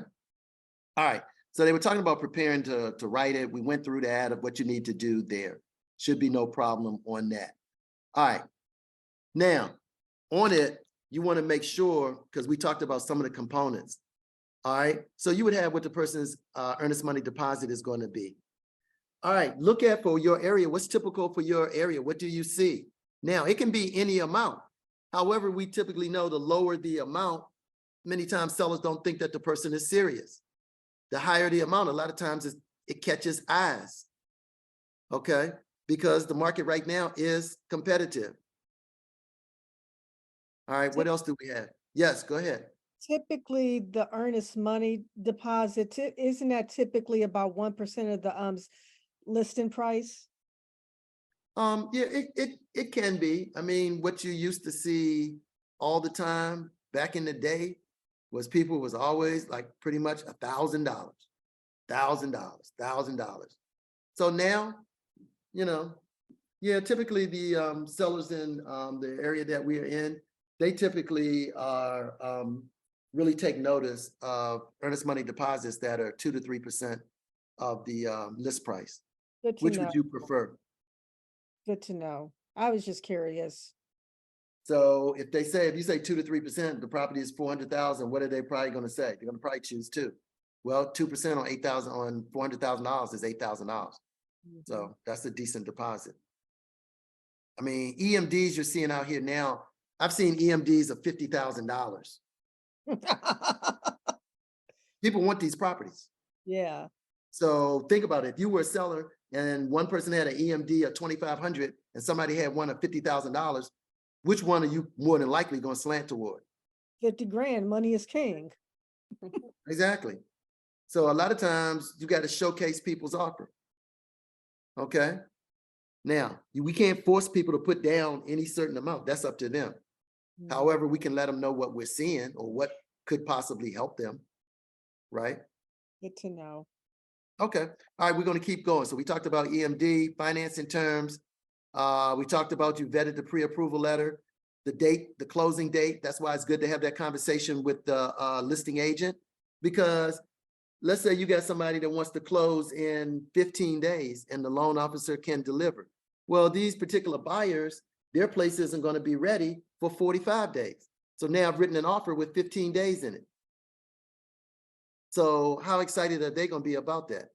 All right. So they were talking about preparing to write it. We went through that of what you need to do there. Should be no problem on that. All right. Now, on it, you want to make sure, because we talked about some of the components. All right. So you would have what the person's earnest money deposit is going to be. All right. Look at for your area. What's typical for your area? What do you see? Now, it can be any amount. However, we typically know the lower the amount, many times sellers don't think that the person is serious. The higher the amount, a lot of times it catches eyes. Okay. because the market right now is competitive. All right, what else do we have? Yes, go ahead. Typically, the earnest money deposit, isn't that typically about 1% of the listing price? Yeah, it can be. I mean, what you used to see all the time back in the day was people was always like pretty much $1,000, $1,000. So now, you know, yeah, typically the sellers in the area that we are in, they typically are really take notice of earnest money deposits that are 2 to 3% of the list price. Good to Which know. would you prefer? Good to know. I was just curious. So if you say 2 to 3%, the property is 400,000, what are they probably gonna say? They're gonna probably choose 2. Well, 2% on 8,000 on $400,000 is $8,000. So that's a decent deposit. I mean, EMDs you're seeing out here now, I've seen EMDs of $50,000. People want these properties. Yeah. So think about it. If you were a seller and one person had an EMD of 2,500 and somebody had one of $50,000, which one are you more than likely going to slant toward? 50 grand, money is king. Exactly. So a lot of times you got to showcase people's offer. Okay. Now, we can't force people to put down any certain amount. That's up to them. However, we can let them know what we're seeing or what could possibly help them. Right? Good to know. Okay. All right, we're going to keep going. So we talked about EMD, financing terms. We talked about you vetted the pre-approval letter, the date, the closing date. That's why it's good to have that conversation with the listing agent, because let's say you got somebody that wants to close in 15 days and the loan officer can deliver. Well, these particular buyers, their place isn't going to be ready for 45 days. So now I've written an offer with 15 days in it. So how excited are they going to be about that?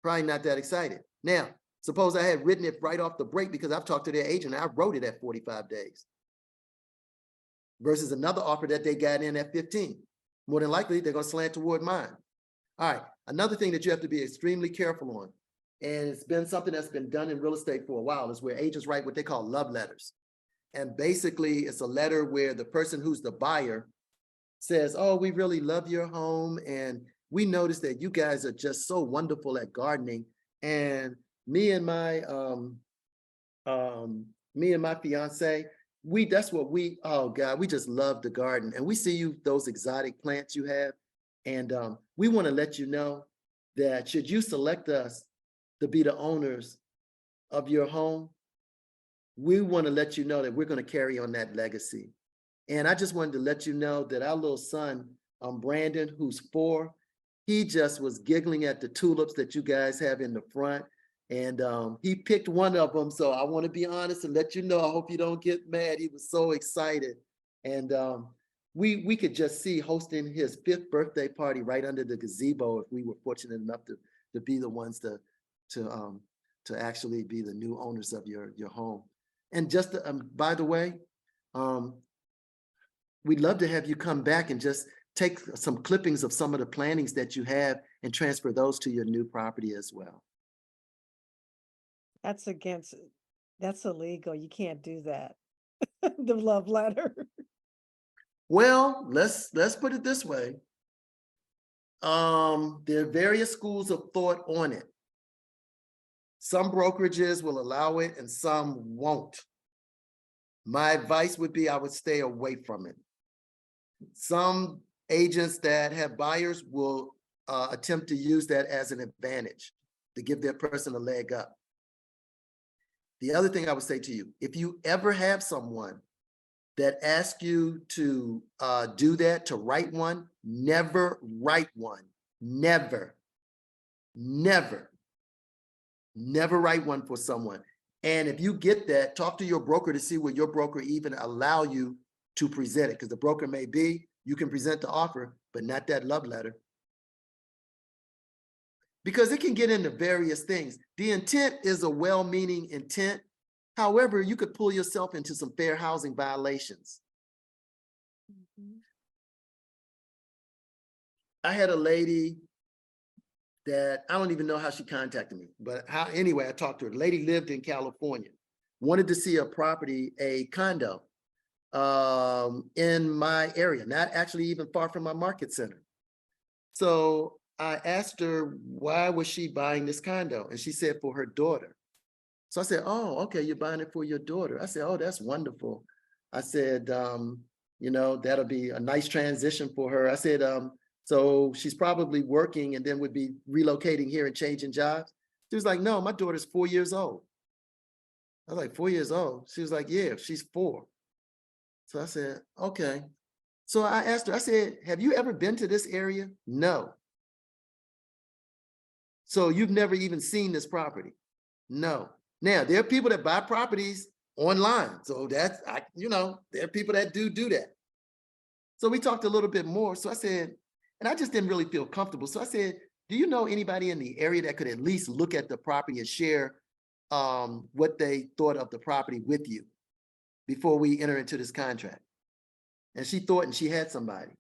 Probably not that excited. Now, suppose I had written it right off the break because I've talked to their agent and I wrote it at 45 days versus another offer that they got in at 15. More than likely, they're going to slant toward mine. All right. Another thing that you have to be extremely careful on, and it's been something that's been done in real estate for a while, is where agents write what they call love letters. And basically, it's a letter where the person who's the buyer says, oh, we really love your home. And we noticed that you guys are just so wonderful at gardening. And me and my fiance, oh God, we just love the garden. And we see those exotic plants you have. And we want to let you know that should you select us to be the owners of your home, we want to let you know that we're going to carry on that legacy. And I just wanted to let you know that our little son, Brandon, who's 4, he just was giggling at the tulips that you guys have in the front. And he picked one of them. So I want to be honest and let you know, I hope you don't get mad. He was so excited. And we could just see hosting his 5th birthday party right under the gazebo if we were fortunate enough to be the ones to actually be the new owners of your home. And just by the way, we'd love to have you come back and just take some clippings of some of the plantings that you have and transfer those to your new property as well. That's illegal. You can't do that. The love letter. Well, let's put it this way. There are various schools of thought on it. Some brokerages will allow it and some won't. My advice would be I would stay away from it. Some agents that have buyers will attempt to use that as an advantage to give their person a leg up. The other thing I would say to you, if you ever have someone that asks you to do that, to write one, never write one. Never write one for someone. And if you get that, talk to your broker to see will your broker even allow you to present it, because the broker may be, you can present the offer, but not that love letter. Because it can get into various things. The intent is a well-meaning intent. However, you could pull yourself into some fair housing violations. I had a lady that I don't even know how she contacted me, but anyway, I talked to her. The lady lived in California, wanted to see a property, a condo in my area, not actually even far from my market center. So I asked her, why was she buying this condo? And she said, for her daughter. So I said, oh, okay, you're buying it for your daughter. I said, oh, that's wonderful. I said, you know, that'll be a nice transition for her. I said, so she's probably working and then would be relocating here and changing jobs. She was like, no, my daughter's 4 years old. I was like, 4 years old? She was like, yeah, she's 4. So I said, okay. So I asked her, I said, have you ever been to this area? No. So you've never even seen this property? No. Now, there are people that buy properties online. So that's, you know, there are people that do that. So we talked a little bit more. So I said, and I just didn't really feel comfortable. So I said, do you know anybody in the area that could at least look at the property and share what they thought of the property with you before we enter into this contract? And she thought, and she had somebody.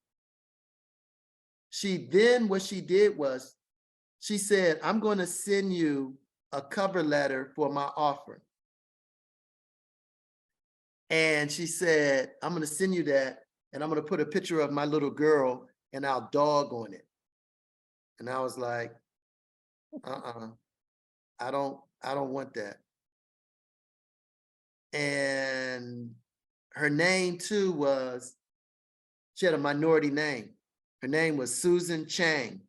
What she did was, she said, I'm going to send you a cover letter for my offer. And she said, I'm going to send you that, and I'm going to put a picture of my little girl and our dog on it. And I was like, I don't want that. And her name too was, she had a minority name. Her name was Susan Chang.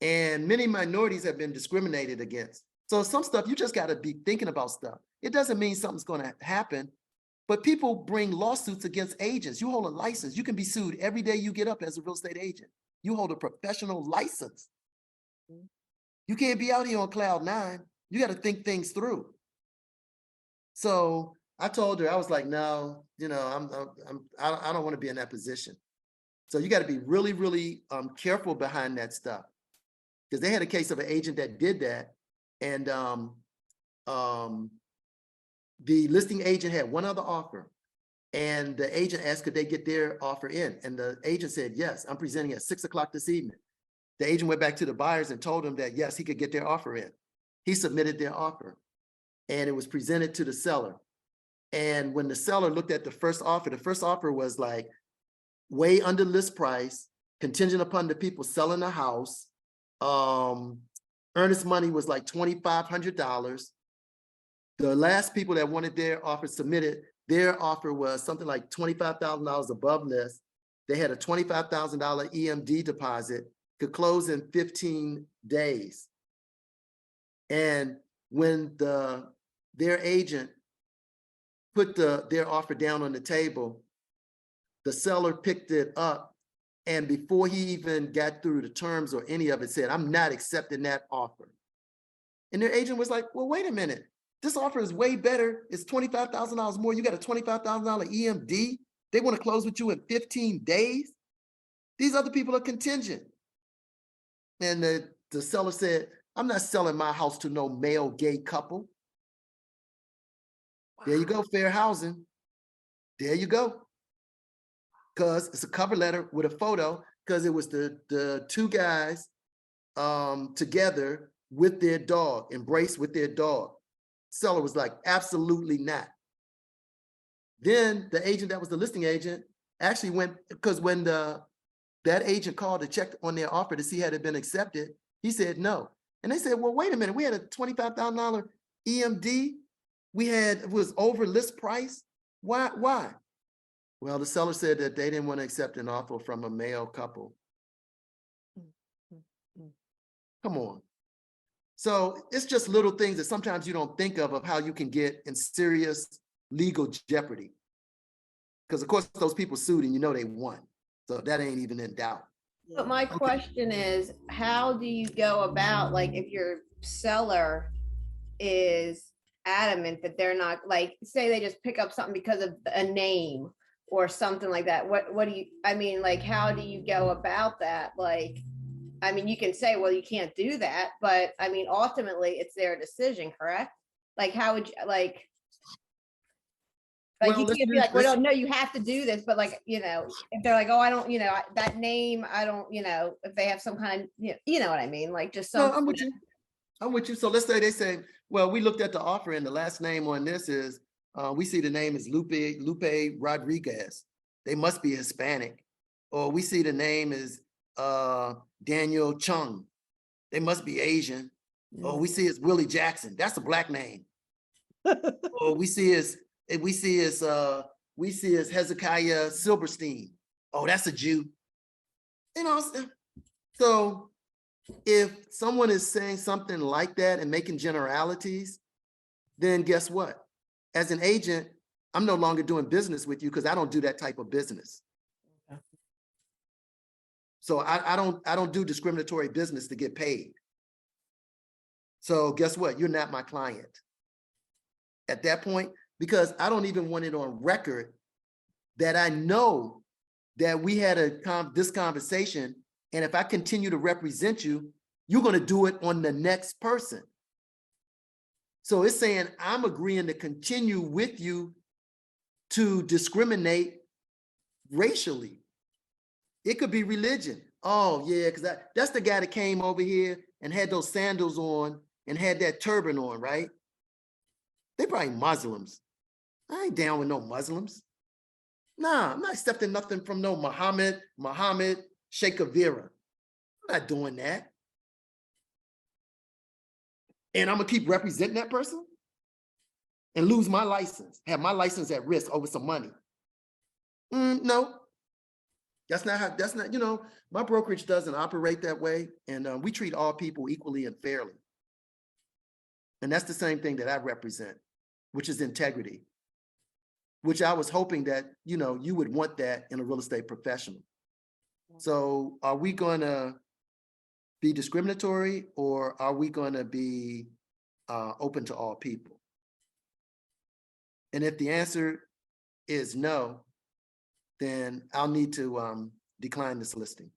And many minorities have been discriminated against. So some stuff, you just got to be thinking about stuff. It doesn't mean something's going to happen, but people bring lawsuits against agents. You hold a license, you can be sued every day you get up as a real estate agent. You hold a professional license. You can't be out here on cloud 9. You got to think things through. So I told her, I was like, no, you know, I don't want to be in that position. So you got to be really, really careful behind that stuff. Because they had a case of an agent that did that. And the listing agent had one other offer. And the agent asked, could they get their offer in? And the agent said, yes, I'm presenting at 6 o'clock this evening. The agent went back to the buyers and told them that, yes, he could get their offer in. He submitted their offer and it was presented to the seller. And when the seller looked at the first offer was like way under list price, contingent upon the people selling the house. Earnest money was like $2,500. The last people that wanted their offer submitted, their offer was something like $25,000 above list. They had a $25,000 EMD deposit, could close in 15 days. And when their agent put their offer down on the table, the seller picked it up. And before he even got through the terms or any of it, said, I'm not accepting that offer. And their agent was like, well, wait a minute. This offer is way better. It's $25,000 more. You got a $25,000 EMD. They want to close with you in 15 days. These other people are contingent. And the seller said, I'm not selling my house to no male gay couple. Wow. There you go, fair housing. There you go. Because it's a cover letter with a photo, because it was the two guys together with their dog, embraced with their dog. Seller was like, absolutely not. Then the agent that was the listing agent actually went, because when that agent called to check on their offer to see had it been accepted, he said no. And they said, well, wait a minute, we had a $25,000 EMD. It was over list price. Why? Well, the seller said that they didn't want to accept an offer from a male couple. Come on. So it's just little things that sometimes you don't think of how you can get in serious legal jeopardy. Because of course those people sued and you know they won. So that ain't even in doubt. But my question is, how do you go about, like, if your seller is adamant that they're not, like, say they just pick up something because of a name or something like that, what do you, I mean, like, how do you go about that? Like, I mean, you can say, well, you can't do that, but I mean, ultimately it's their decision, correct? Like, how would you, like, Like Well, you let's can't be do- like, well, let's- no, you have to do this, but like, if they're like, oh, I don't, that name, I don't, if they have some kind of, you know what I mean? Like just No, some. I'm with you. I'm with you. So let's say they say, well, we looked at the offer and the last name on this is, we see the name is Lupe Rodriguez. They must be Hispanic. Or we see the name is Daniel Chung. They must be Asian. Or we see it's Willie Jackson. That's a black name. Or we see is Hezekiah Silverstein. Oh, that's a Jew. So if someone is saying something like that and making generalities, then guess what? As an agent, I'm no longer doing business with you because I don't do that type of business. So I don't do discriminatory business to get paid. So guess what? You're not my client at that point, because I don't even want it on record that I know that we had this conversation, and if I continue to represent you, you're going to do it on the next person. So it's saying I'm agreeing to continue with you to discriminate racially. It could be religion. Oh yeah, because that's the guy that came over here and had those sandals on and had that turban on, right? They probably Muslims. I ain't down with no Muslims. Nah, I'm not accepting nothing from no Muhammad Sheikh Avira. I'm not doing that. And I'm gonna keep representing that person and lose my license, have my license at risk over some money. No, that's not, my brokerage doesn't operate that way. And we treat all people equally and fairly. And that's the same thing that I represent, which is integrity, which I was hoping that, you would want that in a real estate professional. So are we gonna be discriminatory, or are we gonna be open to all people? And if the answer is no, then I'll need to decline this listing.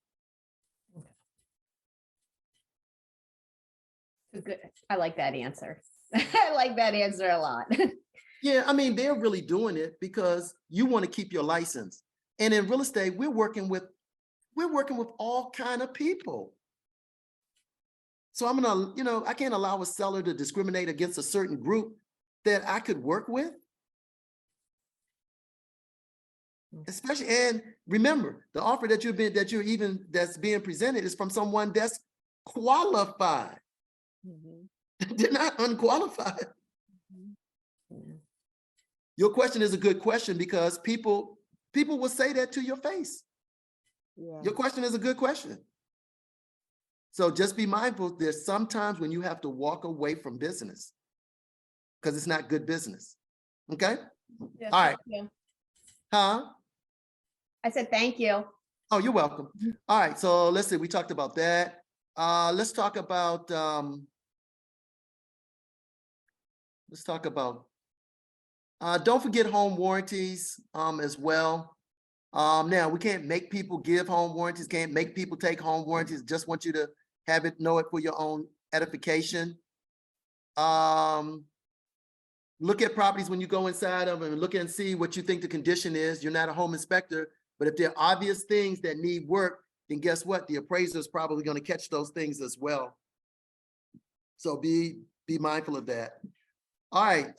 Good. I like that answer. I like that answer a lot. Yeah, I mean, they're really doing it because you want to keep your license. And in real estate, we're working with all kind of people. So I'm gonna, I can't allow a seller to discriminate against a certain group that I could work with. Especially, and remember, the offer that's being presented is from someone that's qualified. They're not unqualified. Your question is a good question because people will say that to your face. Yeah. Your question is a good question. So just be mindful, there's sometimes when you have to walk away from business because it's not good business. Okay? Yeah, All right. thank you. Huh? I said, thank you. Oh, you're welcome. All right, so let's see, we talked about that. Let's talk about don't forget home warranties as well. Now we can't make people give home warranties, can't make people take home warranties, just want you to know it for your own edification. Look at properties when you go inside of them and look and see what you think the condition is. You're not a home inspector, but if there are obvious things that need work, then guess what? The appraiser is probably going to catch those things as well. So be mindful of that. All right.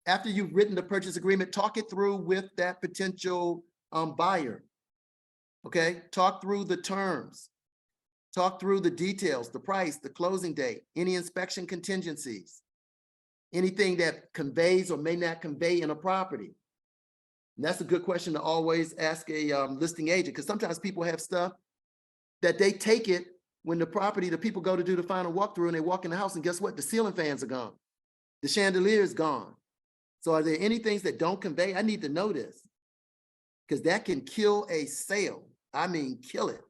After you've written the purchase agreement, talk it through with that potential buyer. Okay, talk through the terms, talk through the details, the price, the closing date, any inspection contingencies, anything that conveys or may not convey in a property. And that's a good question to always ask a listing agent, because sometimes people have stuff that they take it when the people go to do the final walkthrough and they walk in the house and guess what? The ceiling fans are gone. The chandelier is gone. So are there any things that don't convey? I need to know this because that can kill a sale. I mean, kill it.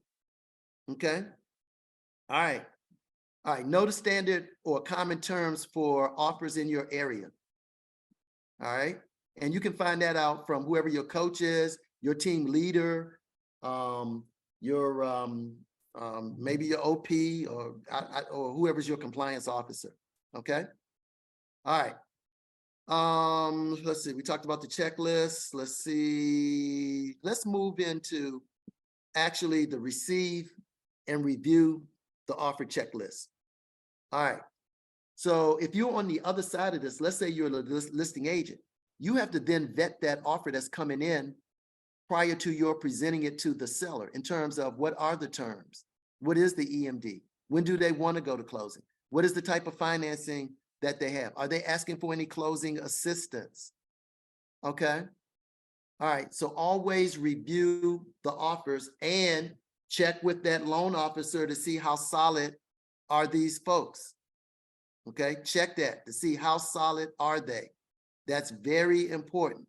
Okay. All right. All right. Know the standard or common terms for offers in your area. All right. And you can find that out from whoever your coach is, your team leader, maybe your OP or whoever's your compliance officer. Okay. All right. Let's see, we talked about the checklist. Let's see, let's move into actually the receive and review the offer checklist. All right. So if you're on the other side of this, let's say you're a listing agent, you have to then vet that offer that's coming in prior to your presenting it to the seller in terms of what are the terms? What is the EMD? When do they want to go to closing? What is the type of financing that they have? Are they asking for any closing assistance? Okay. All right. So always review the offers and check with that loan officer to see how solid are these folks. Okay. Check that to see how solid are they. That's very important.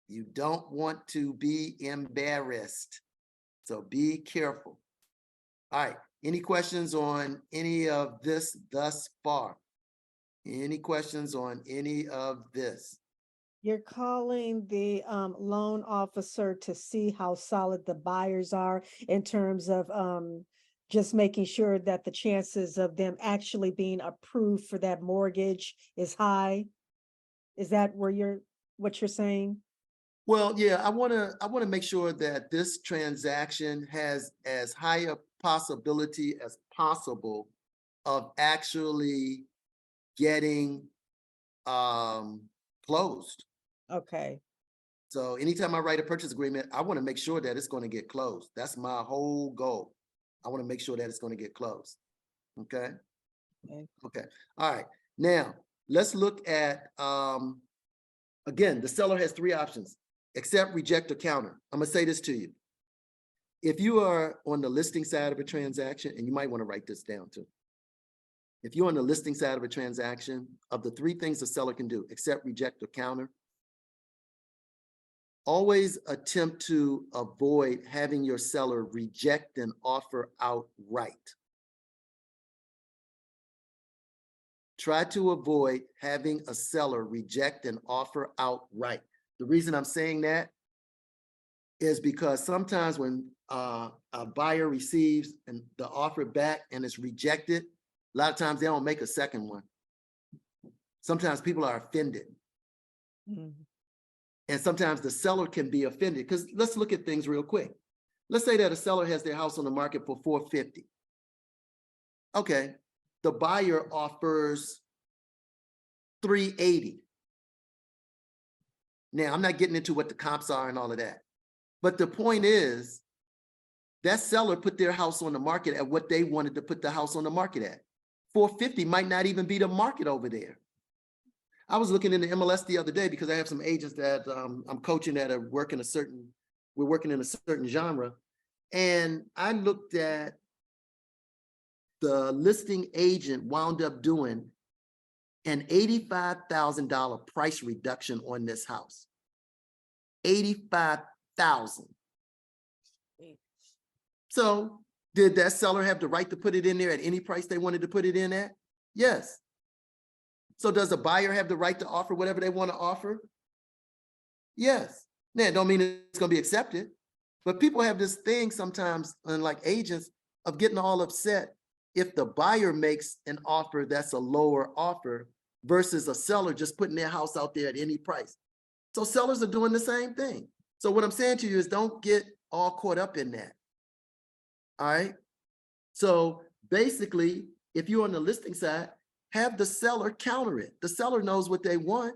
You don't want to be embarrassed. So be careful. All right. Any questions on any of this thus far? Any questions on any of this? You're calling the loan officer to see how solid the buyers are in terms of just making sure that the chances of them actually being approved for that mortgage is high. Is that what you're saying? Well, yeah, I want to make sure that this transaction has as high a possibility as possible of actually getting closed. Okay. So anytime I write a purchase agreement, I want to make sure that it's going to get closed. That's my whole goal. I want to make sure that it's going to get closed. Okay. Okay. All right. Now let's look at again, the seller has three options: accept, reject, or counter. I'm gonna say this to you. If you are on the listing side of a transaction, and you might want to write this down too. If you're on the listing side of a transaction, of the three things the seller can do, accept, reject, or counter, always attempt to avoid having your seller reject an offer outright. Try to avoid having a seller reject an offer outright. The reason I'm saying that is because sometimes when a buyer receives the offer back and it's rejected, a lot of times they don't make a second one. Sometimes people are offended. Mhm. And sometimes the seller can be offended, because let's look at things real quick. Let's say that a seller has their house on the market for $450. Okay, the buyer offers $380. Now, I'm not getting into what the comps are and all of that, but the point is that seller put their house on the market at what they wanted to put the house on the market at. $450 might not even be the market over there. I was looking in the MLS the other day because I have some agents that I'm coaching that are working we're working in a certain genre. And I looked at the listing agent wound up doing an $85,000 price reduction on this house. $85,000. So did that seller have the right to put it in there at any price they wanted to put it in at? Yes. So does a buyer have the right to offer whatever they want to offer? Yes. Now, don't mean it's going to be accepted, but people have this thing sometimes, unlike agents, of getting all upset if the buyer makes an offer that's a lower offer versus a seller just putting their house out there at any price. So sellers are doing the same thing. So what I'm saying to you is don't get all caught up in that. All right. So basically, if you're on the listing side, have the seller counter it. The seller knows what they want.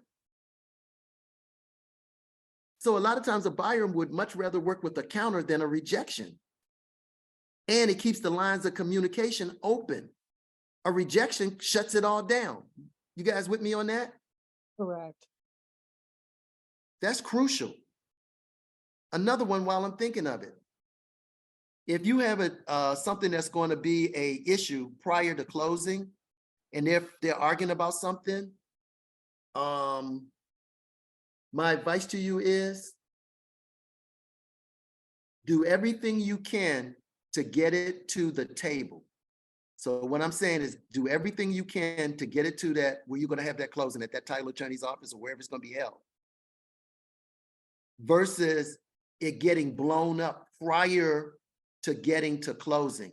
So a lot of times a buyer would much rather work with a counter than a rejection. And it keeps the lines of communication open. A rejection shuts it all down. You guys with me on that? Correct. That's crucial. Another one while I'm thinking of it. If you have something that's going to be an issue prior to closing, and if they're arguing about something, my advice to you is do everything you can to get it to the table. So what I'm saying is do everything you can to get it to that where you're going to have that closing at that title attorney's office or wherever it's going to be held, versus it getting blown up prior to getting to closing.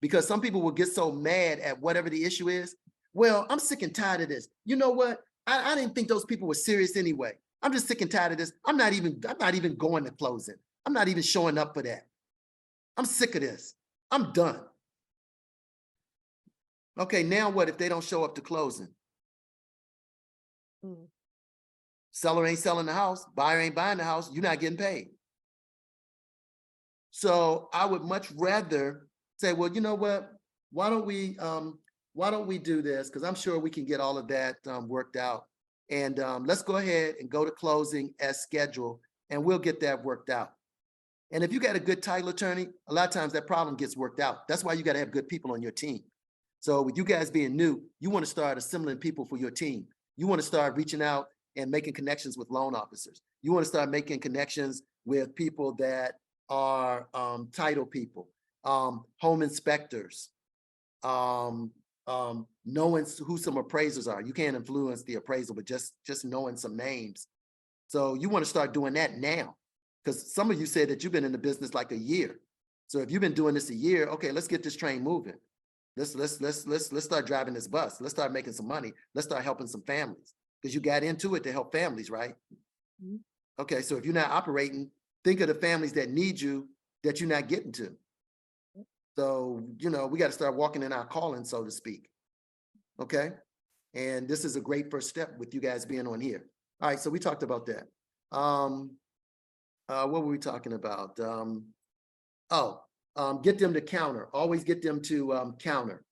Because some people will get so mad at whatever the issue is. Well, I'm sick and tired of this. You know what? I didn't think those people were serious anyway. I'm just sick and tired of this. I'm not even going to closing. I'm not even showing up for that. I'm sick of this. I'm done. Okay, now what if they don't show up to closing? Mm. Seller ain't selling the house, buyer ain't buying the house, you're not getting paid. So I would much rather say, well, you know what? Why don't we do this? Because I'm sure we can get all of that worked out. And let's go ahead and go to closing as scheduled, and we'll get that worked out. And if you got a good title attorney, a lot of times that problem gets worked out. That's why you got to have good people on your team. So with you guys being new, you want to start assembling people for your team. You want to start reaching out and making connections with loan officers. You want to start making connections with people that are title people, home inspectors, knowing who some appraisers are. You can't influence the appraisal, but just knowing some names. So you want to start doing that now, because some of you said that you've been in the business like a year. So if you've been doing this a year, okay, let's get this train moving. Let's start driving this bus. Let's start making some money. Let's start helping some families, because you got into it to help families, right? Mhm. Okay, so if you're not operating, think of the families that need you that you're not getting to. So, you know, we got to start walking in our calling, so to speak. Okay. And this is a great first step with you guys being on here. All right, so we talked about that. What were we talking about? Get them to counter. Always get them to counter.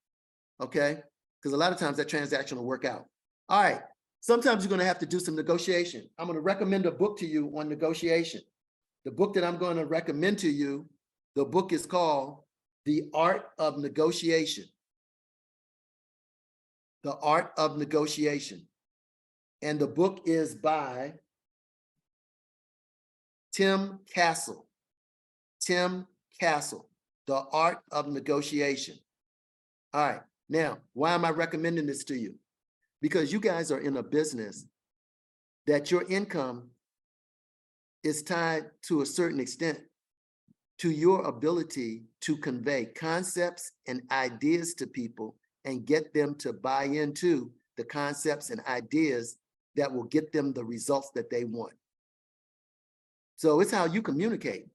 Okay, because a lot of times that transaction will work out. All right, sometimes you're going to have to do some negotiation. I'm going to recommend a book to you on negotiation. The book that I'm going to recommend to you, the book is called The Art of Negotiation. The Art of Negotiation. And the book is by Tim Castle. Tim Castle, The Art of Negotiation. All right, now, why am I recommending this to you? Because you guys are in a business that your income is tied to a certain extent to your ability to convey concepts and ideas to people and get them to buy into the concepts and ideas that will get them the results that they want. So it's how you communicate.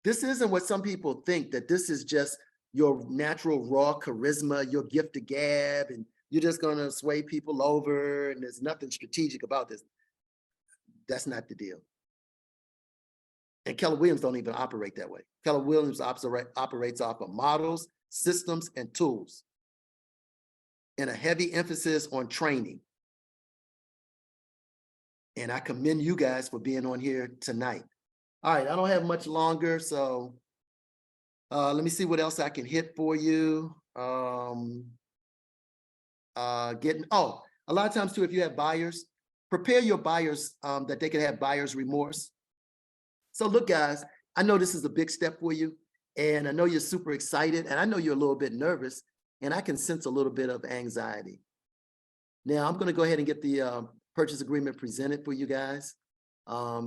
This isn't what some people think, that this is just your natural raw charisma, your gift of gab, and you're just gonna sway people over and there's nothing strategic about this. That's not the deal. And Keller Williams don't even operate that way. Keller Williams operates off of models, systems, and tools, and a heavy emphasis on training. And I commend you guys for being on here tonight. All right, I don't have much longer, so let me see what else I can hit for you. A lot of times too, if you have buyers, prepare your buyers that they can have buyer's remorse. So look, guys, I know this is a big step for you, and I know you're super excited, and I know you're a little bit nervous, and I can sense a little bit of anxiety. Now, I'm going to go ahead and get the purchase agreement presented for you guys,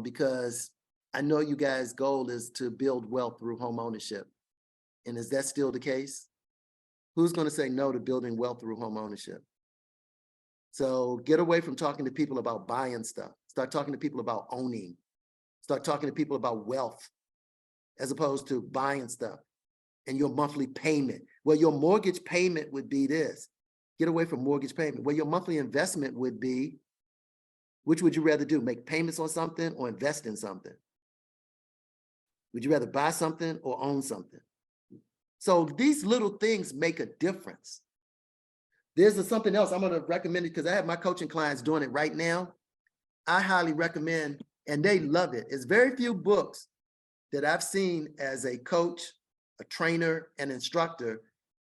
because I know you guys' goal is to build wealth through home ownership. And is that still the case? Who's going to say no to building wealth through home ownership? So get away from talking to people about buying stuff. Start talking to people about owning. Start talking to people about wealth, as opposed to buying stuff and your monthly payment. Well, your mortgage payment would be this. Get away from mortgage payment. Well, your monthly investment would be, which would you rather do? Make payments on something or invest in something? Would you rather buy something or own something? So these little things make a difference. There's something else I'm going to recommend it, because I have my coaching clients doing it right now. I highly recommend, and they love it. It's very few books that I've seen as a coach, a trainer, an instructor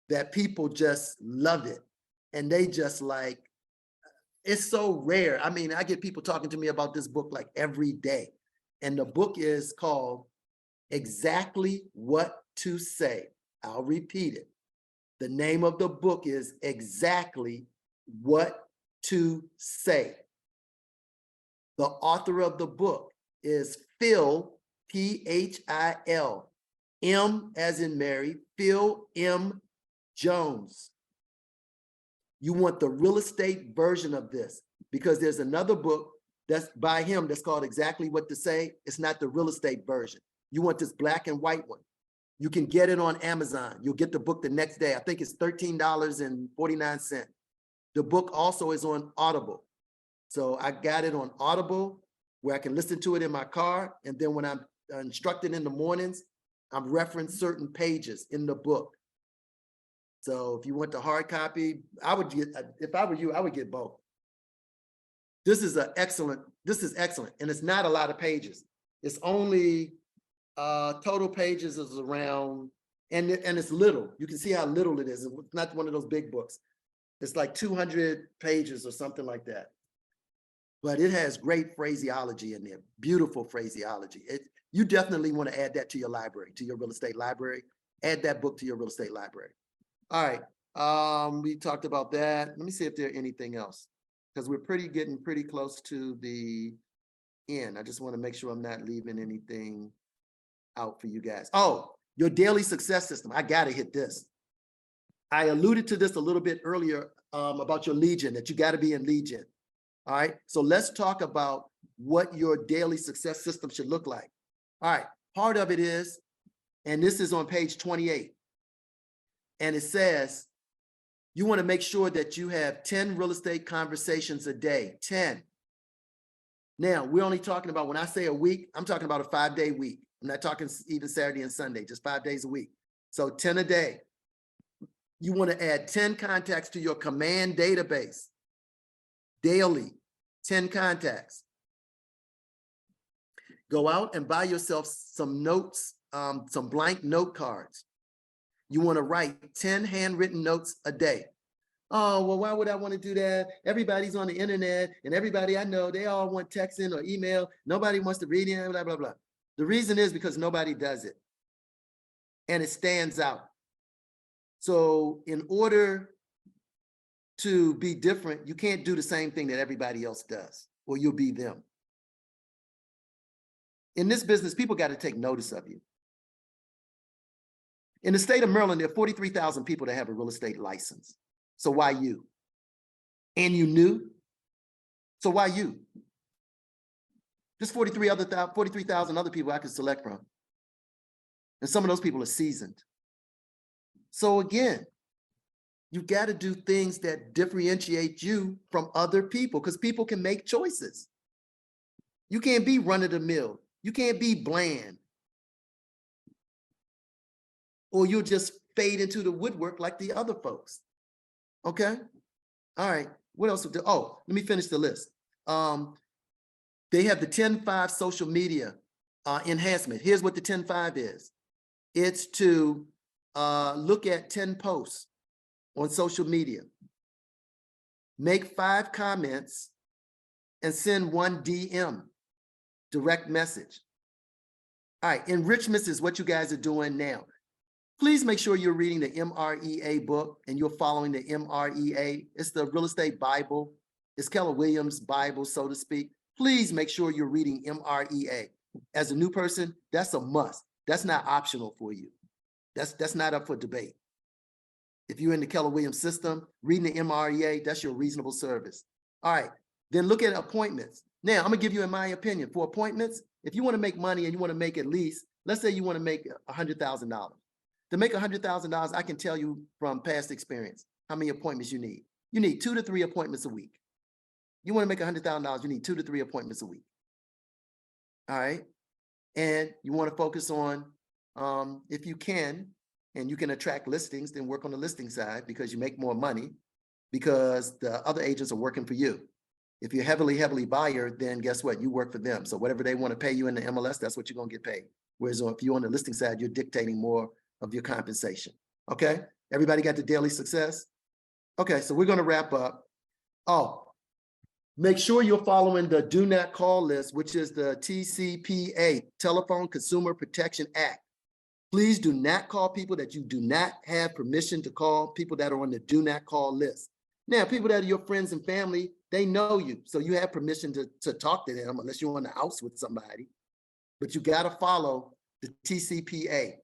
that people just love it. And they just like, it's so rare. I mean, I get people talking to me about this book like every day. And the book is called Exactly What to Say. I'll repeat it. The name of the book is Exactly What to Say. The author of the book is Phil, P-H-I-L, M as in Mary, Phil M. Jones. You want the real estate version of this. because there's another book that's by him that's called Exactly What to Say. It's not the real estate version. You want this black and white one. You can get it on Amazon. You'll get the book the next day. I think it's $13.49. The book also is on Audible. So I got it on Audible where I can listen to it in my car. And then when I'm instructed in the mornings, I'm referenced certain pages in the book. So if you want the hard copy, I would get, if I were you, I would get both. This is excellent. And it's not a lot of pages. It's only total pages is around, and it's little. You can see how little it is. It's not one of those big books. It's like 200 pages or something like that. But it has great phraseology in there, beautiful phraseology. You definitely want to add that to your library, to your real estate library. Add that book to your real estate library. All right, we talked about that. Let me see if there's anything else, because we're getting pretty close to the end. I just want to make sure I'm not leaving anything out for you guys. Oh, your daily success system. I got to hit this. I alluded to this a little bit earlier about your Legion, that you got to be in Legion. All right, so let's talk about what your daily success system should look like. All right, part of it is, and this is on page 28, and it says, you want to make sure that you have 10 real estate conversations a day, 10. Now, we're only talking about, when I say a week, I'm talking about a 5-day week. I'm not talking even Saturday and Sunday, just 5 days a week. So 10 a day. You want to add 10 contacts to your command database daily, 10 contacts. Go out and buy yourself some notes, some blank note cards. You want to write 10 handwritten notes a day. Oh, well, why would I want to do that? Everybody's on the internet, and everybody I know, they all want texting or email. Nobody wants to read it, blah, blah, blah. The reason is because nobody does it, and it stands out. So in order to be different, you can't do the same thing that everybody else does, or you'll be them. In this business, people got to take notice of you. In the state of Maryland, there are 43,000 people that have a real estate license. So why you? And you knew? So why you? There's 43,000 other people I could select from. And some of those people are seasoned. So again, you got to do things that differentiate you from other people, because people can make choices. You can't be run of the mill. You can't be bland. Or you'll just fade into the woodwork like the other folks. Okay? All right. What else? Oh, let me finish the list. They have the 10-5 social media enhancement. Here's what the 10-5 is. It's to look at 10 posts on social media, make 5 comments, and send 1 DM, direct message. All right, enrichments is what you guys are doing now. Please make sure you're reading the MREA book and you're following the MREA. It's the real estate Bible. It's Keller Williams' Bible, so to speak. Please make sure you're reading MREA. As a new person, that's a must. That's not optional for you. That's not up for debate. If you're in the Keller Williams system, reading the MREA, that's your reasonable service. All right, then look at appointments. Now, I'm gonna give you, in my opinion, for appointments, if you wanna make money and you wanna make at least, let's say you wanna make $100,000. To make $100,000, I can tell you from past experience how many appointments you need. You need 2 to 3 appointments a week. You wanna make $100,000, you need 2 to 3 appointments a week. All right, and you wanna focus on, if you can, and you can attract listings, then work on the listing side because you make more money because the other agents are working for you. If you're heavily buyer, then guess what? You work for them. So whatever they want to pay you in the MLS, that's what you're going to get paid. Whereas if you're on the listing side, you're dictating more of your compensation. Okay? Everybody got the daily success? Okay, so we're going to wrap up. Oh, make sure you're following the Do Not Call list, which is the TCPA, Telephone Consumer Protection Act. Please do not call people that you do not have permission to call, people that are on the Do Not Call list. Now, people that are your friends and family, they know you, so you have permission to talk to them unless you're on the house with somebody. But you got to follow the TCPA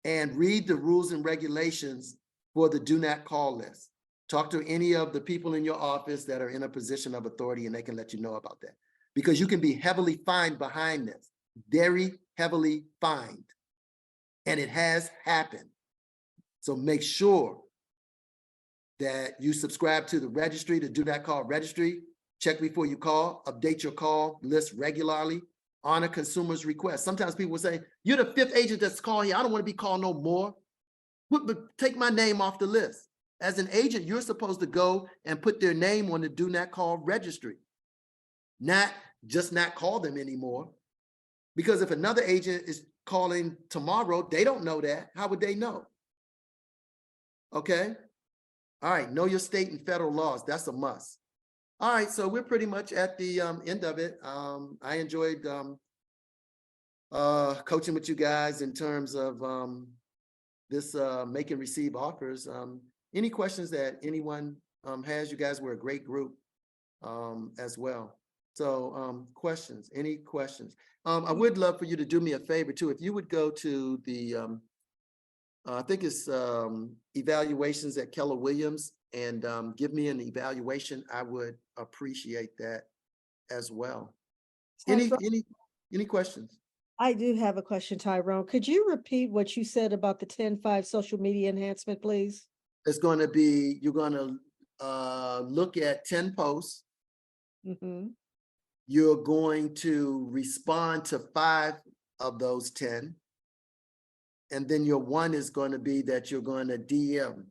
and read the rules and regulations for the Do Not Call list. Talk to any of the people in your office that are in a position of authority and they can let you know about that. Because you can be heavily fined behind this, very heavily fined. And it has happened. So make sure that you subscribe to the registry, the Do Not Call registry. Check before you call, update your call list regularly, honor consumers' requests. Sometimes people will say, you're the 5th agent that's calling here. I don't want to be called no more. But take my name off the list. As an agent, you're supposed to go and put their name on the Do Not Call registry, not call them anymore. Because if another agent is calling tomorrow, they don't know that. How would they know? Okay. All right. Know your state and federal laws. That's a must. All right. So we're pretty much at the end of it. I enjoyed coaching with you guys in terms of this make and receive offers. Any questions that anyone has? You guys were a great group as well. So questions, any questions? I would love for you to do me a favor too. If you would go to the, I think it's evaluations at Keller Williams and give me an evaluation, I would appreciate that as well. Any questions? I do have a question, Tyrone. Could you repeat what you said about the 10-5 social media enhancement, please? It's going to be, you're going to look at 10 posts. Mm-hmm. You're going to respond to 5 of those 10. And then your 1 is going to be that you're going to DM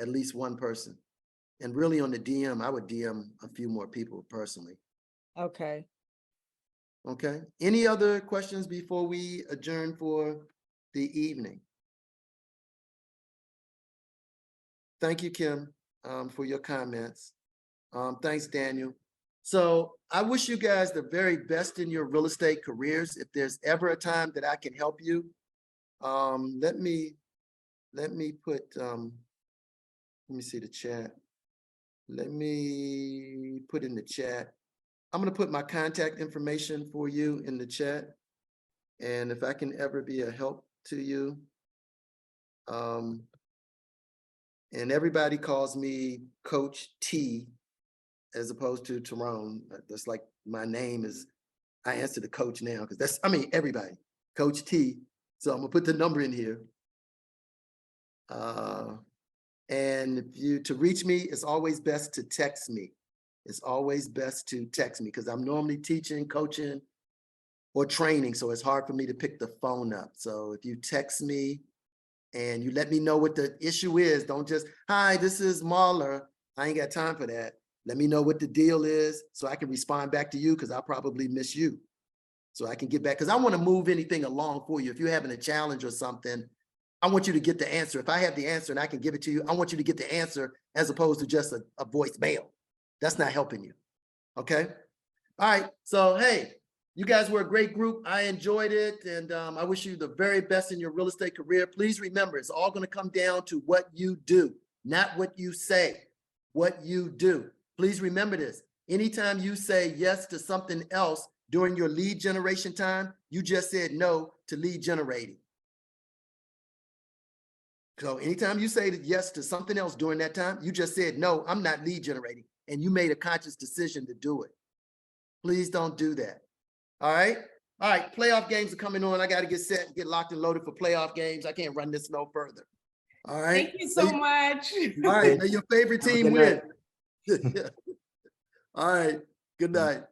at least one person. And really on the DM, I would DM a few more people personally. Okay. Okay. Any other questions before we adjourn for the evening? Thank you, Kim, for your comments. Thanks, Daniel. So I wish you guys the very best in your real estate careers. If there's ever a time that I can help you, let me put, let me see the chat. Let me put in the chat. I'm going to put my contact information for you in the chat. And if I can ever be a help to you, and everybody calls me Coach T as opposed to Tyrone. That's like my name is, I answer to coach now because that's, I mean, everybody, Coach T. So I'm gonna put the number in here. And if you, to reach me, it's always best to text me. It's always best to text me because I'm normally teaching, coaching, or training. So it's hard for me to pick the phone up. So if you text me and you let me know what the issue is, don't just, hi, this is Marla. I ain't got time for that. Let me know what the deal is so I can respond back to you because I'll probably miss you. So I can get back, because I want to move anything along for you. If you're having a challenge or something, I want you to get the answer. If I have the answer and I can give it to you, I want you to get the answer as opposed to just a voicemail. That's not helping you. Okay. All right. So, hey, you guys were a great group. I enjoyed it. And I wish you the very best in your real estate career. Please remember, it's all going to come down to what you do, not what you say, what you do. Please remember this. Anytime you say yes to something else during your lead generation time, you just said no to lead generating. So anytime you say yes to something else during that time, you just said, no, I'm not lead generating. And you made a conscious decision to do it. Please don't do that. All right. All right. Playoff games are coming on. I got to get set and get locked and loaded for playoff games. I can't run this no further. All right. Thank you so much. All right. May your favorite team win. All right. Good night.